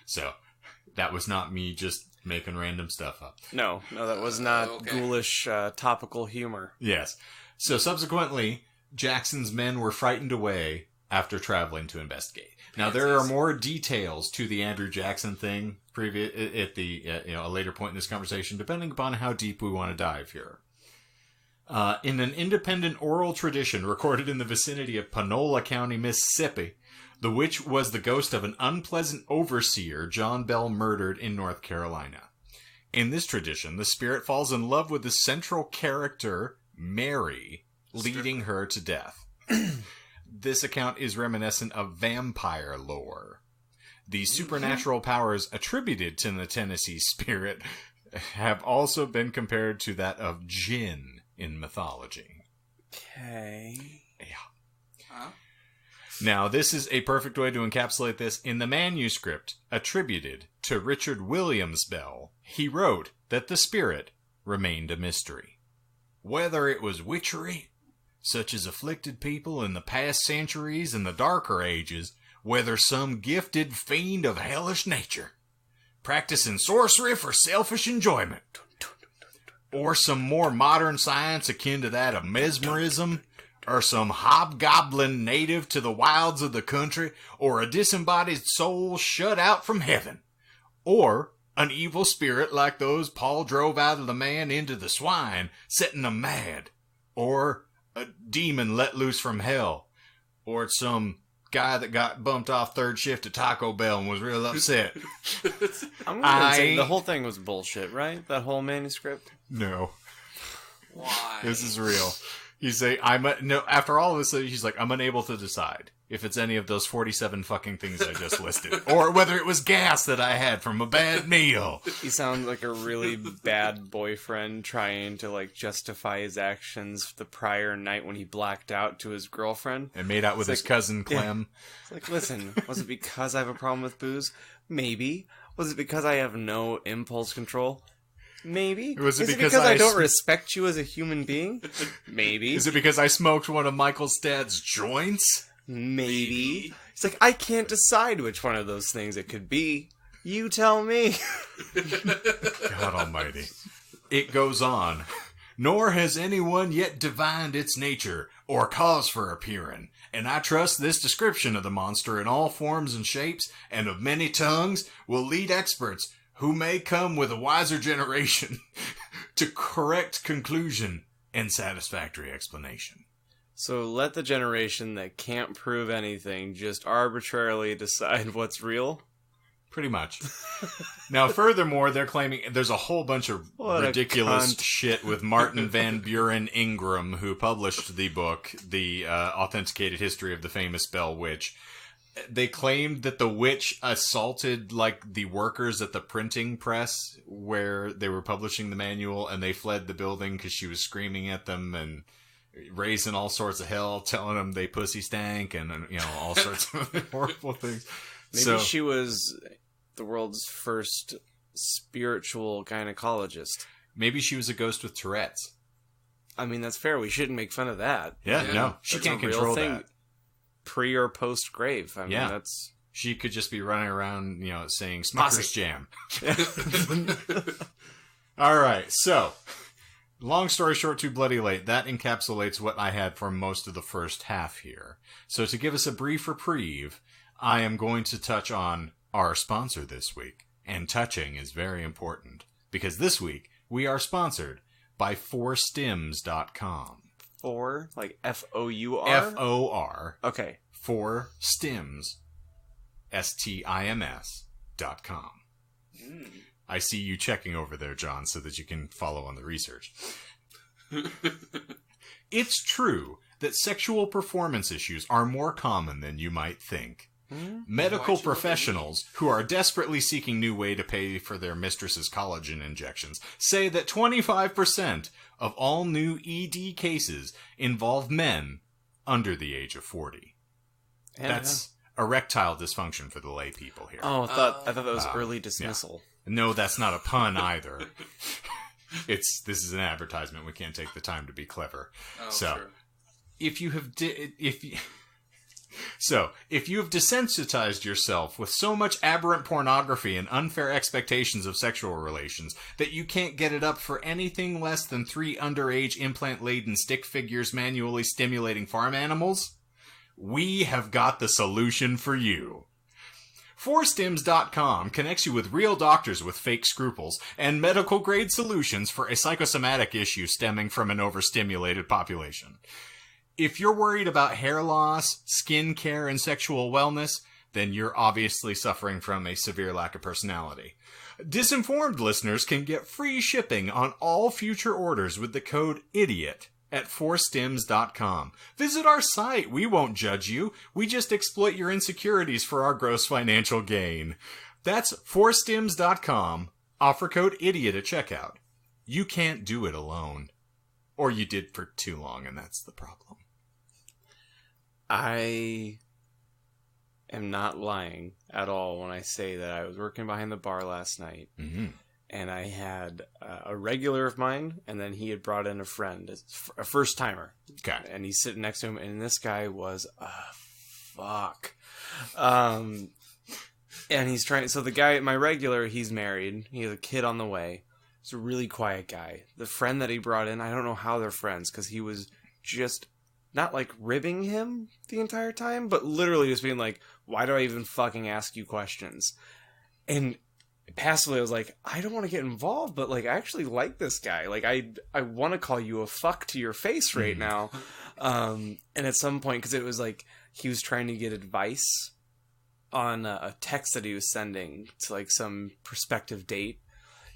So, that was not me just making random stuff up. No, that was not okay. ghoulish topical humor. Yes. So subsequently, Jackson's men were frightened away after traveling to investigate. Now, there are more details to the Andrew Jackson thing at a later point in this conversation, depending upon how deep we want to dive here. In an independent oral tradition recorded in the vicinity of Panola County, Mississippi, The witch was the ghost of an unpleasant overseer John Bell murdered in North Carolina. In this tradition, the spirit falls in love with the central character, Mary, leading her to death. This account is reminiscent of vampire lore. The supernatural powers attributed to the Tennessee spirit have also been compared to that of jinn in mythology. Okay. Yeah. Huh? Now, this is a perfect way to encapsulate this. In the manuscript attributed to Richard Williams Bell, he wrote that the spirit remained a mystery. Whether it was witchery, such as afflicted people in the past centuries and the darker ages, whether some gifted fiend of hellish nature, practicing sorcery for selfish enjoyment, or some more modern science akin to that of mesmerism, or some hobgoblin native to the wilds of the country, or a disembodied soul shut out from heaven, or an evil spirit like those Paul drove out of the man into the swine, setting them mad, or a demon let loose from hell, or some guy that got bumped off third shift at Taco Bell and was real upset. I'm gonna say the whole thing was bullshit, right? That whole manuscript? No. Why? This is real. You say, after all of this, he's like, I'm unable to decide if it's any of those 47 fucking things I just listed. Or whether it was gas that I had from a bad meal. He sounds like a really bad boyfriend trying to, like, justify his actions the prior night when he blacked out to his girlfriend. And made out with his cousin, Clem. Yeah. It's like, listen, was it because I have a problem with booze? Maybe. Was it because I have no impulse control? Maybe. Was it Is because it because I don't respect you as a human being? Maybe. Is it because I smoked one of Michael's dad's joints? Maybe. It's like, I can't decide which one of those things it could be. You tell me. God almighty. It goes on. Nor has anyone yet divined its nature, or cause for appearing, and I trust this description of the monster in all forms and shapes, and of many tongues, will lead experts, who may come with a wiser generation, to correct conclusion and satisfactory explanation. So let the generation that can't prove anything just arbitrarily decide what's real? Pretty much. Now, furthermore, they're claiming there's a whole bunch of ridiculous shit with Martin Van Buren Ingram, who published the book, The Authenticated History of the Famous Bell Witch. They claimed that the witch assaulted, like, the workers at the printing press where they were publishing the manual, and they fled the building because she was screaming at them and raising all sorts of hell, telling them they pussy stank and, you know, all sorts of horrible things. Maybe she was the world's first spiritual gynecologist. Maybe she was a ghost with Tourette's. I mean, that's fair. We shouldn't make fun of that. Yeah, no. She can't control that. Pre or post grave. I mean, that's... She could just be running around, you know, saying Smucker's Jam. All right, so, long story short, too bloody late. That encapsulates what I had for most of the first half here. So to give us a brief reprieve, I am going to touch on our sponsor this week. And touching is very important, because this week we are sponsored by 4stims.com. For, like F-O-U-R? F-O-R. Okay. 4stims. STIMS.com. I see you checking over there, John, so that you can follow on the research. It's true that sexual performance issues are more common than you might think. Medical professionals who are desperately seeking new way to pay for their mistress's collagen injections say that 25% of all new ED cases involve men under the age of 40. Yeah. That's erectile dysfunction for the lay people here. Oh, I thought that was early dismissal. Yeah. No, that's not a pun either. This is an advertisement. We can't take the time to be clever. Oh, so, sure. if you have desensitized yourself with so much aberrant pornography and unfair expectations of sexual relations that you can't get it up for anything less than 3 underage implant-laden stick figures manually stimulating farm animals, we have got the solution for you. 4stims.com connects you with real doctors with fake scruples and medical-grade solutions for a psychosomatic issue stemming from an overstimulated population. If you're worried about hair loss, skin care, and sexual wellness, then you're obviously suffering from a severe lack of personality. Disinformed listeners can get free shipping on all future orders with the code IDIOT at 4stims.com. Visit our site. We won't judge you. We just exploit your insecurities for our gross financial gain. That's 4stims.com. Offer code IDIOT at checkout. You can't do it alone. Or you did for too long, and that's the problem. I am not lying at all when I say that I was working behind the bar last night, and I had a regular of mine, and then he had brought in a friend, a first-timer. Okay. And he's sitting next to him, and this guy was fuck. And he's trying... So the guy, my regular, he's married. He has a kid on the way. He's a really quiet guy. The friend that he brought in, I don't know how they're friends, because he was just... not, like, ribbing him the entire time, but literally just being like, why do I even fucking ask you questions? And passively, I was like, I don't want to get involved, but, like, I actually like this guy. Like, I want to call you a fuck to your face right now. And at some point, because it was like, he was trying to get advice on a text that he was sending to, like, some prospective date.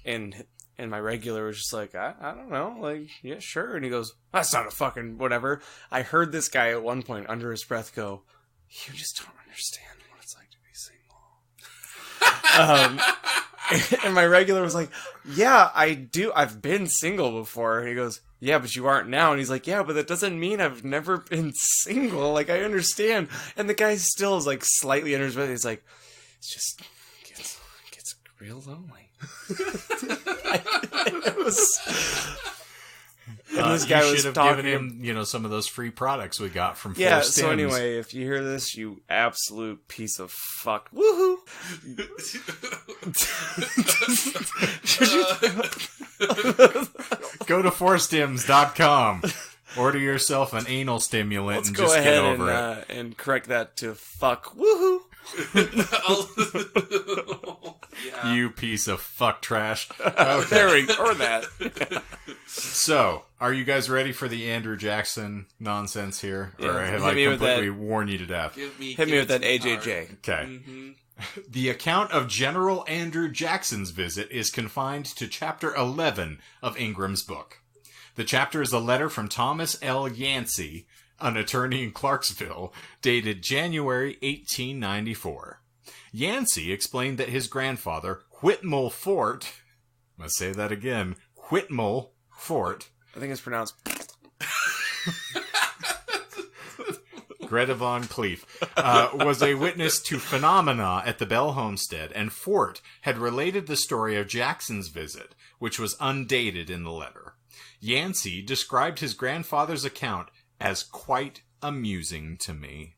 And my regular was just like, I don't know, like, yeah, sure. And he goes, that's not a fucking whatever. I heard this guy at one point under his breath go, you just don't understand what it's like to be single. And my regular was like, yeah, I do. I've been single before. And he goes, yeah, but you aren't now. And he's like, yeah, but that doesn't mean I've never been single. Like, I understand. And the guy still is like slightly under his breath. He's like, it's just gets real lonely. It was... And this guy was talking given him, some of those free products we got from Yeah, Stims. so anyway, if you hear this, you absolute piece of fuck. Woohoo! Go to 4stims.com. Order yourself an anal stimulant and just get over it. And correct that to fuck. Woohoo! Yeah. You piece of fuck trash. There we go. Or that. So, are you guys ready for the Andrew Jackson nonsense here? Yeah. Or have Hit I me with completely that. worn you to death? Hit me with that AJJ. Okay. Mm-hmm. The account of General Andrew Jackson's visit is confined to Chapter 11 of Ingram's book. The chapter is a letter from Thomas L. Yancey, an attorney in Clarksville, dated January 1894. Yancey explained that his grandfather, Whitmore Fort, must say that again, Whitmore Fort, I think it's pronounced... Greta Von Cleef, was a witness to phenomena at the Bell homestead, and Fort had related the story of Jackson's visit, which was undated in the letter. Yancey described his grandfather's account as quite amusing to me.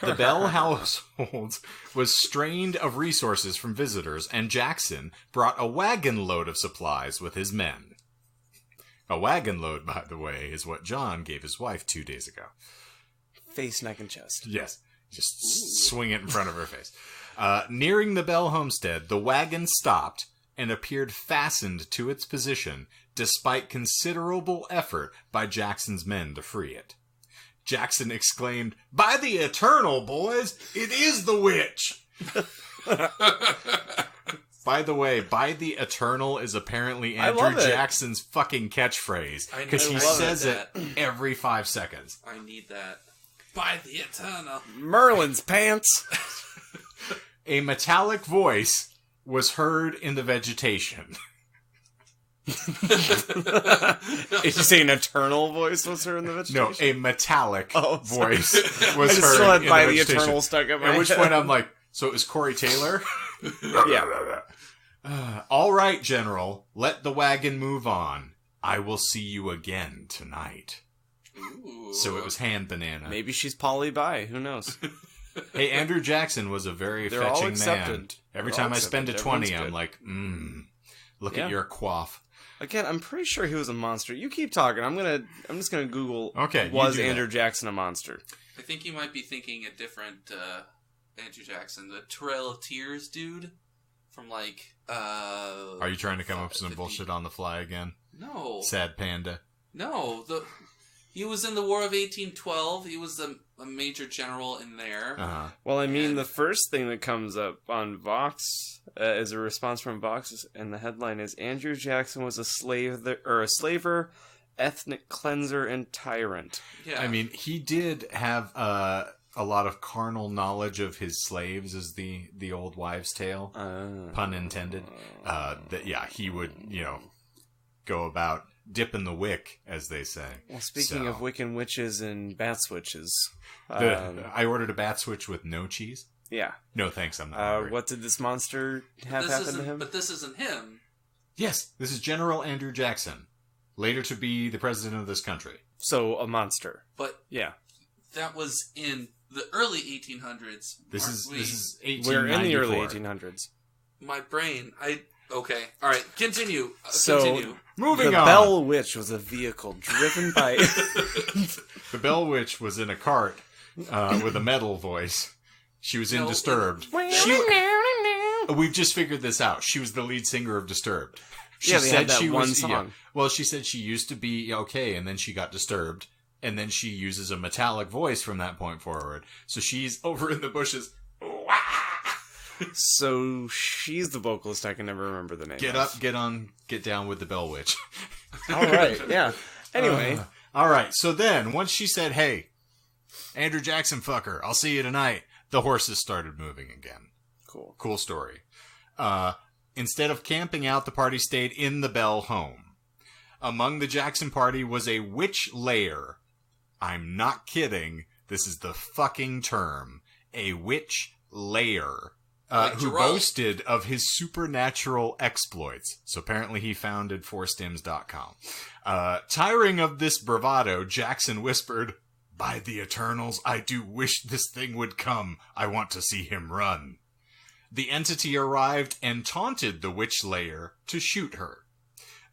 The Bell household was strained of resources from visitors, and Jackson brought a wagon load of supplies with his men. A wagon load, by the way, is what John gave his wife 2 days ago. Face, neck, and chest. Yes. Just swing it in front of her face. Nearing the Bell homestead, the wagon stopped and appeared fastened to its position, despite considerable effort by Jackson's men to free it. Jackson exclaimed, "By the eternal, boys, it is the witch!" By the way, "by the eternal" is apparently Andrew Jackson's fucking catchphrase, because he says it every 5 seconds. I need that. By the eternal. Merlin's pants. A metallic voice was heard in the vegetation. Is you say an eternal voice was heard in the vegetation? No, a metallic voice was I just heard still had in by the the vegetation. eternal stuck in my At which head. point I'm like, so it was Corey Taylor? Yeah. All right, General, let the wagon move on. I will see you again tonight. Ooh. So it was Hand Banana. Maybe she's Polly By. Who knows? Hey, Andrew Jackson was a very They're all fetching man. accepted. Every They're time all I spend a accepted. 20, Everyone's I'm good. like, look Yeah. at your quaff. Again, I'm pretty sure he was a monster. You keep talking. I'm just gonna Google. Okay, you Was do that. Andrew Jackson a monster? I think you might be thinking a different Andrew Jackson, the Trail of Tears dude from like. Are you trying to come up with some 50. bullshit on the fly again? No, Sad panda. no. He was in the War of 1812. He was a major general in there. Well, I mean, the first thing that comes up on Vox is a response from Vox, and the headline is Andrew Jackson was a slaver, ethnic cleanser, and tyrant. Yeah. I mean, he did have a lot of carnal knowledge of his slaves, is the old wives' tale, pun intended. That he would go about dipping the wick, as they say. Well, speaking of Wiccan witches and Battswitches, I ordered a Battswitch with no cheese. Yeah. No thanks, I'm not hungry. What did this monster have happen to him? But this isn't him. Yes, this is General Andrew Jackson, later to be the president of this country. So, a monster. But yeah, that was in the early 1800s. This is 1894. We're in the early 1800s. My brain, okay. All right, continue. So, moving on. The Bell Witch was a vehicle driven by... The Bell Witch was in a cart with a metal voice. She was in Disturbed. We've just figured this out. She was the lead singer of Disturbed. She they had that one song. Yeah, well, she said she used to be okay, and then she got disturbed, and then she uses a metallic voice from that point forward. So she's over in the bushes. So she's the vocalist. I can never remember the name. Get down with the Bell Witch. All right, yeah. Anyway. All right, so then, once she said, hey, Andrew Jackson fucker, I'll see you tonight, the horses started moving again. Cool story. Instead of camping out, the party stayed in the Bell home. Among the Jackson party was a witch layer. I'm not kidding. This is the fucking term. A witch layer. Who boasted of his supernatural exploits. So apparently he founded fourstems.com. Tiring of this bravado, Jackson whispered, "By the Eternals, I do wish this thing would come. I want to see him run." The entity arrived and taunted the witch layer to shoot her.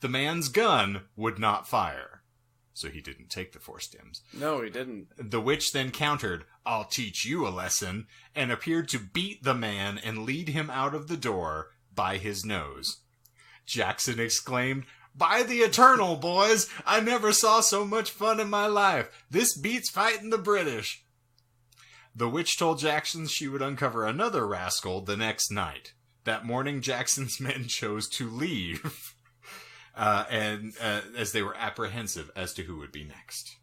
The man's gun would not fire. So he didn't take the fourstems. No, he didn't. The witch then countered, "I'll teach you a lesson," and appeared to beat the man and lead him out of the door by his nose. Jackson exclaimed, "By the Eternal, boys! I never saw so much fun in my life. This beats fighting the British." The witch told Jackson she would uncover another rascal the next night. That morning, Jackson's men chose to leave. As they were apprehensive as to who would be next.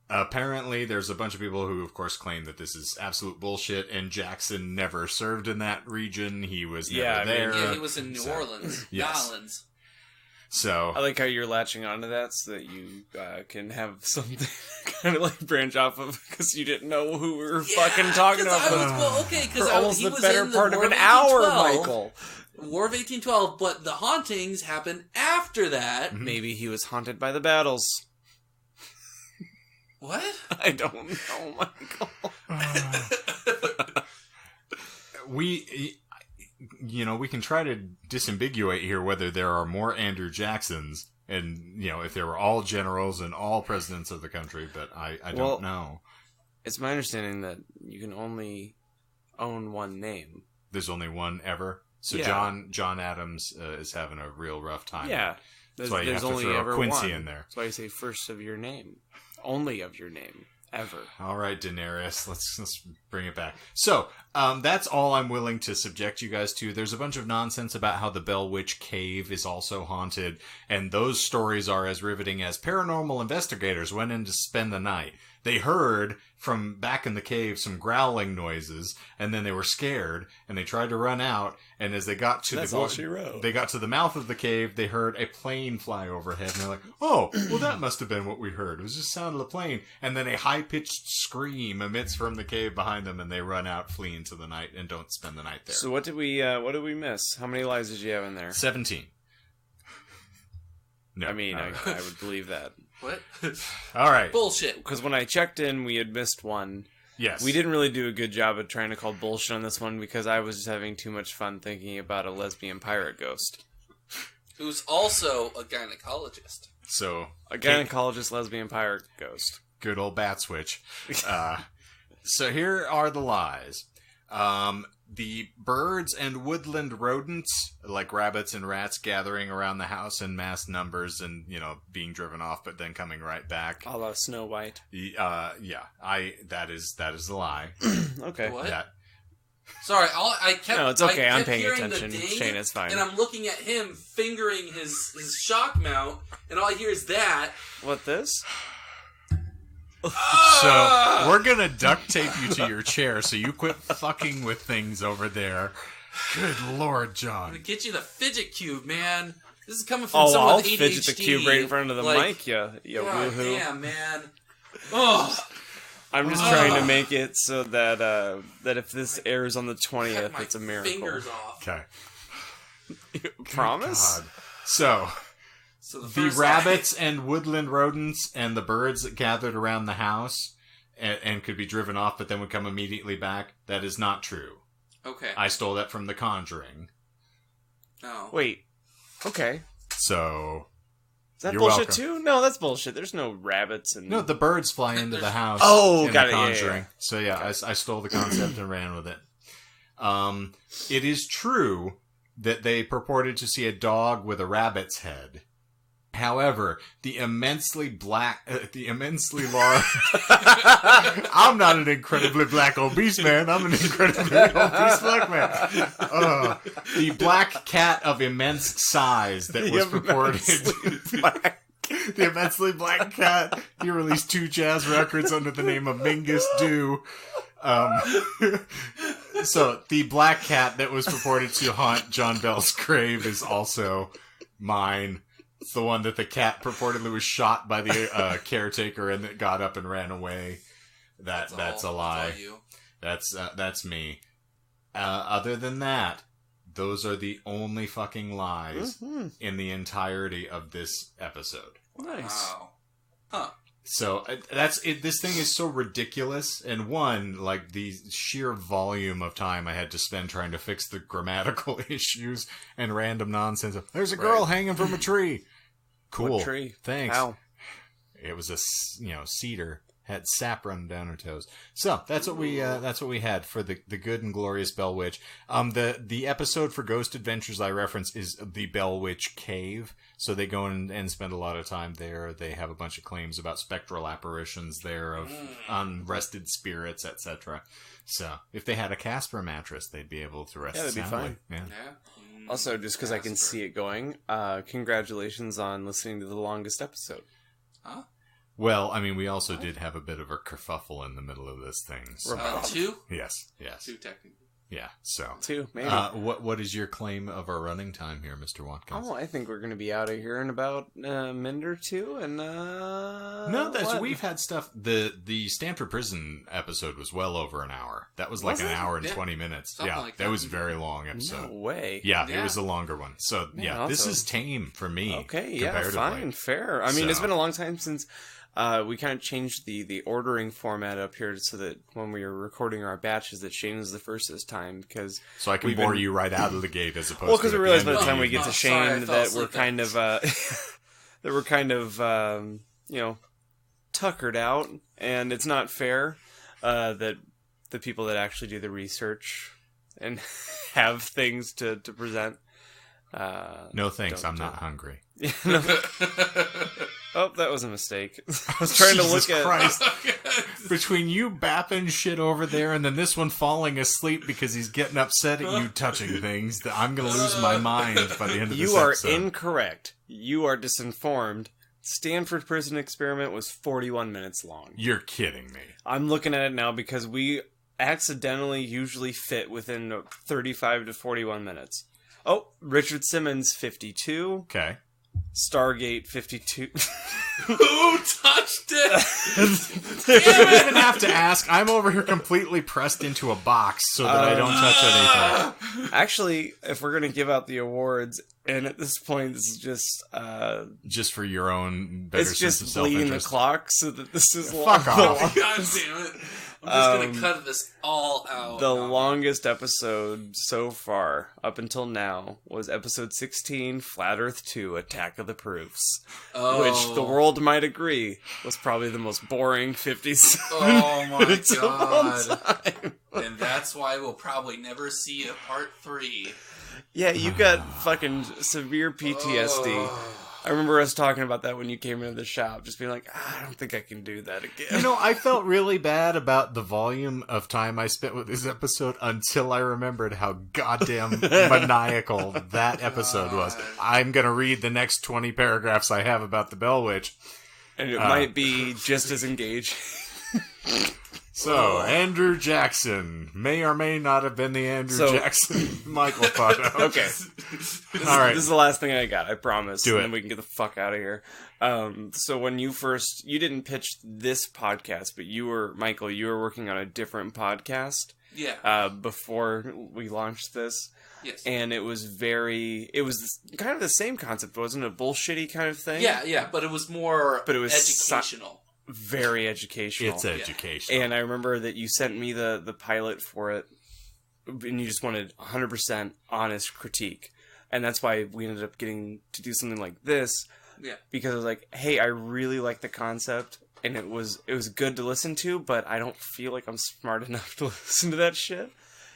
Apparently, there's a bunch of people who, of course, claim that this is absolute bullshit, and Jackson never served in that region. He was never there. Yeah, he was in New Orleans. Yes. New Orleans. So I like how you're latching onto that so that you can have something kind of like branch off of, because you didn't know who we were fucking talking about. Because almost he the was better in the part War of an of hour, 1812. Michael. War of 1812, but the hauntings happened after that. Maybe he was haunted by the battles. What? I don't know, Michael. we can try to disambiguate here whether there are more Andrew Jacksons and, if there were all generals and all presidents of the country, but I don't know. It's my understanding that you can only own one name. There's only one ever? So yeah. John Adams is having a real rough time. Yeah. That's why you have to only throw ever Quincy one. in there. That's why you say first of your name. Only of your name. Ever. All right, Daenerys, let's bring it back. So, that's all I'm willing to subject you guys to. There's a bunch of nonsense about how the Bell Witch Cave is also haunted, and those stories are as riveting as paranormal investigators went in to spend the night. They heard from back in the cave some growling noises, and then they were scared, and they tried to run out, and as they got to they got to the mouth of the cave, they heard a plane fly overhead, and they're like, "Oh, well that must have been what we heard. It was just the sound of the plane." And then a high-pitched scream emits from the cave behind them, and they run out, flee into the night, and don't spend the night there. So what did we miss? How many lies did you have in there? 17. No, I mean, I would believe that. What? All right. Bullshit. Because when I checked in, we had missed one. Yes. We didn't really do a good job of trying to call bullshit on this one because I was just having too much fun thinking about a lesbian pirate ghost. Who's also a gynecologist. So a gynecologist lesbian pirate ghost. Good old Battswitch. So here are the lies. the birds and woodland rodents, like rabbits and rats, gathering around the house in mass numbers and, being driven off, but then coming right back. A la Snow White. Yeah, that is a lie. Okay. What? That, Sorry, I kept. No, it's okay. I I'm kept paying hearing attention. the ding, Shane, it's fine. And I'm looking at him fingering his shock mount, and all I hear is that. What, this? So, we're gonna duct tape you to your chair so you quit fucking with things over there. Good Lord, I'm John. gonna get you the fidget cube, man. This is coming from Oh, someone I'll with ADHD. fidget the cube right in front of the mic, you God woohoo. damn, man. Oh, I'm just trying to make it so that that if this airs on the 20th, cut it's a my miracle. fingers off. Okay. Promise? God. So, So the first rabbits and woodland rodents and the birds that gathered around the house and could be driven off but then would come immediately back, that is not true. Okay. I stole that from The Conjuring. No. Wait. Okay. So, Is that You're bullshit welcome. too? No, that's bullshit. There's no rabbits and... no, the birds fly into the house. Oh, in got The it, yeah, Conjuring. yeah. So yeah, I stole the concept and ran with it. It is true that they purported to see a dog with a rabbit's head. However, the immensely large... I'm not an incredibly black obese man. I'm an incredibly obese black man. The black cat of immense size that was purported... The immensely black cat. He released 2 jazz records under the name of Mingus Dew. So, the black cat that was purported to haunt John Bell's grave is also mine. It's the one that the cat purportedly was shot by the caretaker and that got up and ran away. That's a lie. That's me. Other than that, those are the only fucking lies in the entirety of this episode. Nice. Wow. Huh. So that's it. This thing is so ridiculous, and like the sheer volume of time I had to spend trying to fix the grammatical issues and random nonsense. There's a girl hanging from a tree. Cool. What tree? Thanks. How? It was a cedar. Had sap running down her toes. So that's what we had for the good and glorious Bell Witch. The episode for Ghost Adventures I reference is the Bell Witch Cave. So they go in and spend a lot of time there. They have a bunch of claims about spectral apparitions there of unrested spirits, etc. So if they had a Casper mattress, they'd be able to rest. Yeah, that'd be soundly. fine. Yeah. Yeah. Also, just because I can see it going, congratulations on listening to the longest episode. Huh? Well, I mean, we also did have a bit of a kerfuffle in the middle of this thing. So. 2? Yes. 2 technically. Yeah, so. 2, maybe. What is your claim of our running time here, Mr. Watkins? I think we're going to be out of here in about a minute or 2, and No, we've had stuff. The Stanford Prison episode was well over an hour. That was like Was an it? hour and Yeah. 20 minutes. Something Yeah, like that that. was a very long episode. No way. Yeah, it Yeah. was a longer one. So, Yeah, this also- is tame for me. Okay, yeah, comparatively. fine, fair. I mean, it's So- been a long time since we kind of changed the ordering format up here so that when we were recording our batches that Shane was the first this time because So I can we've bore been- you right out of the gate as opposed to... well, because we at realized the by the end time of we get to sorry, I Shane fell that we're asleep kind of that we're kind of tuckered out, and it's not fair that the people that actually do the research and have things to present. No thanks, Don't I'm do not it. hungry. Oh, that was a mistake. I was trying to Jesus look at. Christ. Between you bapping shit over there and then this one falling asleep because he's getting upset at you touching things, that I'm going to lose my mind by the end of this You are episode. incorrect. You are disinformed. Stanford Prison Experiment was 41 minutes long. You're kidding me. I'm looking at it now because we accidentally usually fit within 35 to 41 minutes. Oh, Richard Simmons, 52. Okay. Stargate, 52. Who touched it? You don't even have to ask. I'm over here completely pressed into a box so that I don't touch anything. Actually, if we're going to give out the awards, and at this point, this is just... Just for your own better it's sense of just bleeding the self-interest. clock so that this is Fuck long. off. God damn it. I'm just going to cut this all out. The longest episode so far, up until now, was episode 16, Flat Earth 2, Attack of the Proofs. Which the world might agree was probably the most boring 50s. Oh my god. And that's why we'll probably never see a part 3. Yeah, you got fucking severe PTSD. I remember us talking about that when you came into the shop, just being like, I don't think I can do that again. You know, I felt really bad about the volume of time I spent with this episode until I remembered how goddamn maniacal that episode was. I'm going to read the next 20 paragraphs I have about the Bell Witch. And it might be just as engaging. So, Andrew Jackson may or may not have been the Andrew Jackson Michael thought of. Okay. All right. This is the last thing I got, I promise. Do it. And then we can get the fuck out of here. So when you didn't pitch this podcast, but Michael, you were working on a different podcast. Yeah. Before we launched this. Yes. And it was kind of the same concept, wasn't it? A bullshitty kind of thing? Yeah, but it was more educational. Very educational. It's educational. And I remember that you sent me the pilot for it, and you just wanted 100% honest critique. And that's why we ended up getting to do something like this. Yeah. Because I was like, hey, I really like the concept, and it was good to listen to, but I don't feel like I'm smart enough to listen to that shit.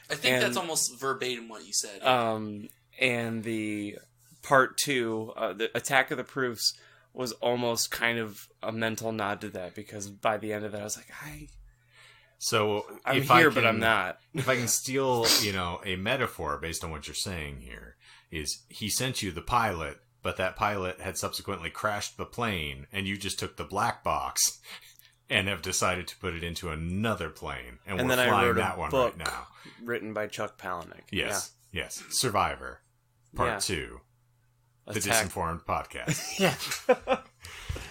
I think that's almost verbatim what you said. And the part 2, the Attack of the Proofs, was almost kind of a mental nod to that, because by the end of it, I was like, I'm here, but I'm not. If I can steal, a metaphor based on what you're saying here, is he sent you the pilot, but that pilot had subsequently crashed the plane, and you just took the black box and have decided to put it into another plane, and we're then flying I wrote that a one book right now. Written by Chuck Palahniuk. Yes. Survivor, Part 2. The Disinformed podcast. Yeah.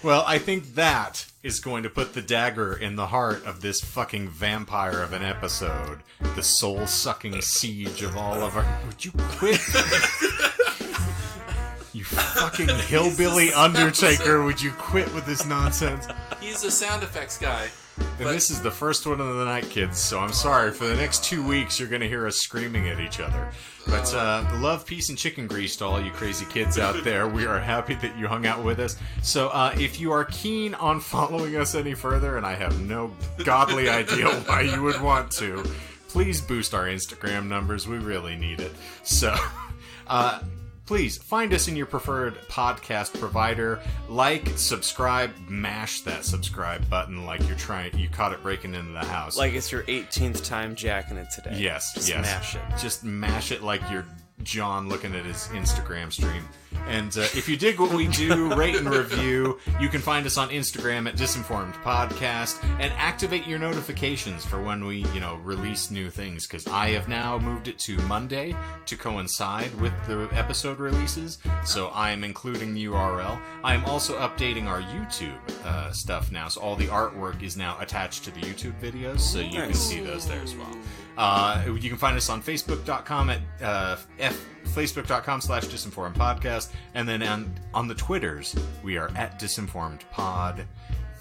Well, I think that is going to put the dagger in the heart of this fucking vampire of an episode. The soul-sucking siege of all of our... Would you quit? You fucking hillbilly undertaker, would you quit with this nonsense? He's a sound effects guy. And this is the first one of the night, kids, so I'm sorry. For the next 2 weeks, you're going to hear us screaming at each other. But love, peace, and chicken grease to all you crazy kids out there. We are happy that you hung out with us. So if you are keen on following us any further, and I have no godly idea why you would want to, please boost our Instagram numbers. We really need it. So... please find us in your preferred podcast provider. Like, subscribe, mash that subscribe button like you caught it breaking into the house. Like it's your 18th time jacking it today. Yes, Just mash it. Just mash it like you're John looking at his Instagram stream. And if you dig what we do, rate and review. You can find us on Instagram at Disinformed Podcast, and activate your notifications for when we, release new things, because I have now moved it to Monday to coincide with the episode releases, so I am including the URL. I am also updating our YouTube stuff now, so all the artwork is now attached to the YouTube videos, so you can see those there as well. You can find us on Facebook.com at Facebook.com/Disinformed Podcast, and then on the Twitters, we are at Disinformed Pod.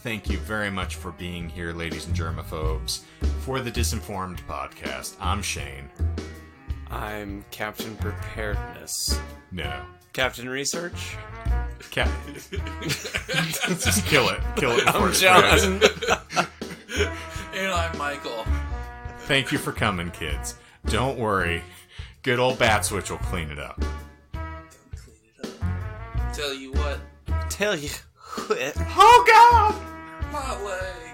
Thank you very much for being here, ladies and germaphobes. For the Disinformed Podcast, I'm Shane. I'm Captain Preparedness. No. Captain Research? Just kill it. Kill it before I'm it John. spreads. And I'm Michael. Thank you for coming, kids. Don't worry. Good old Battswitch will clean it up. Tell you what. Tell you what. Oh, God! My leg.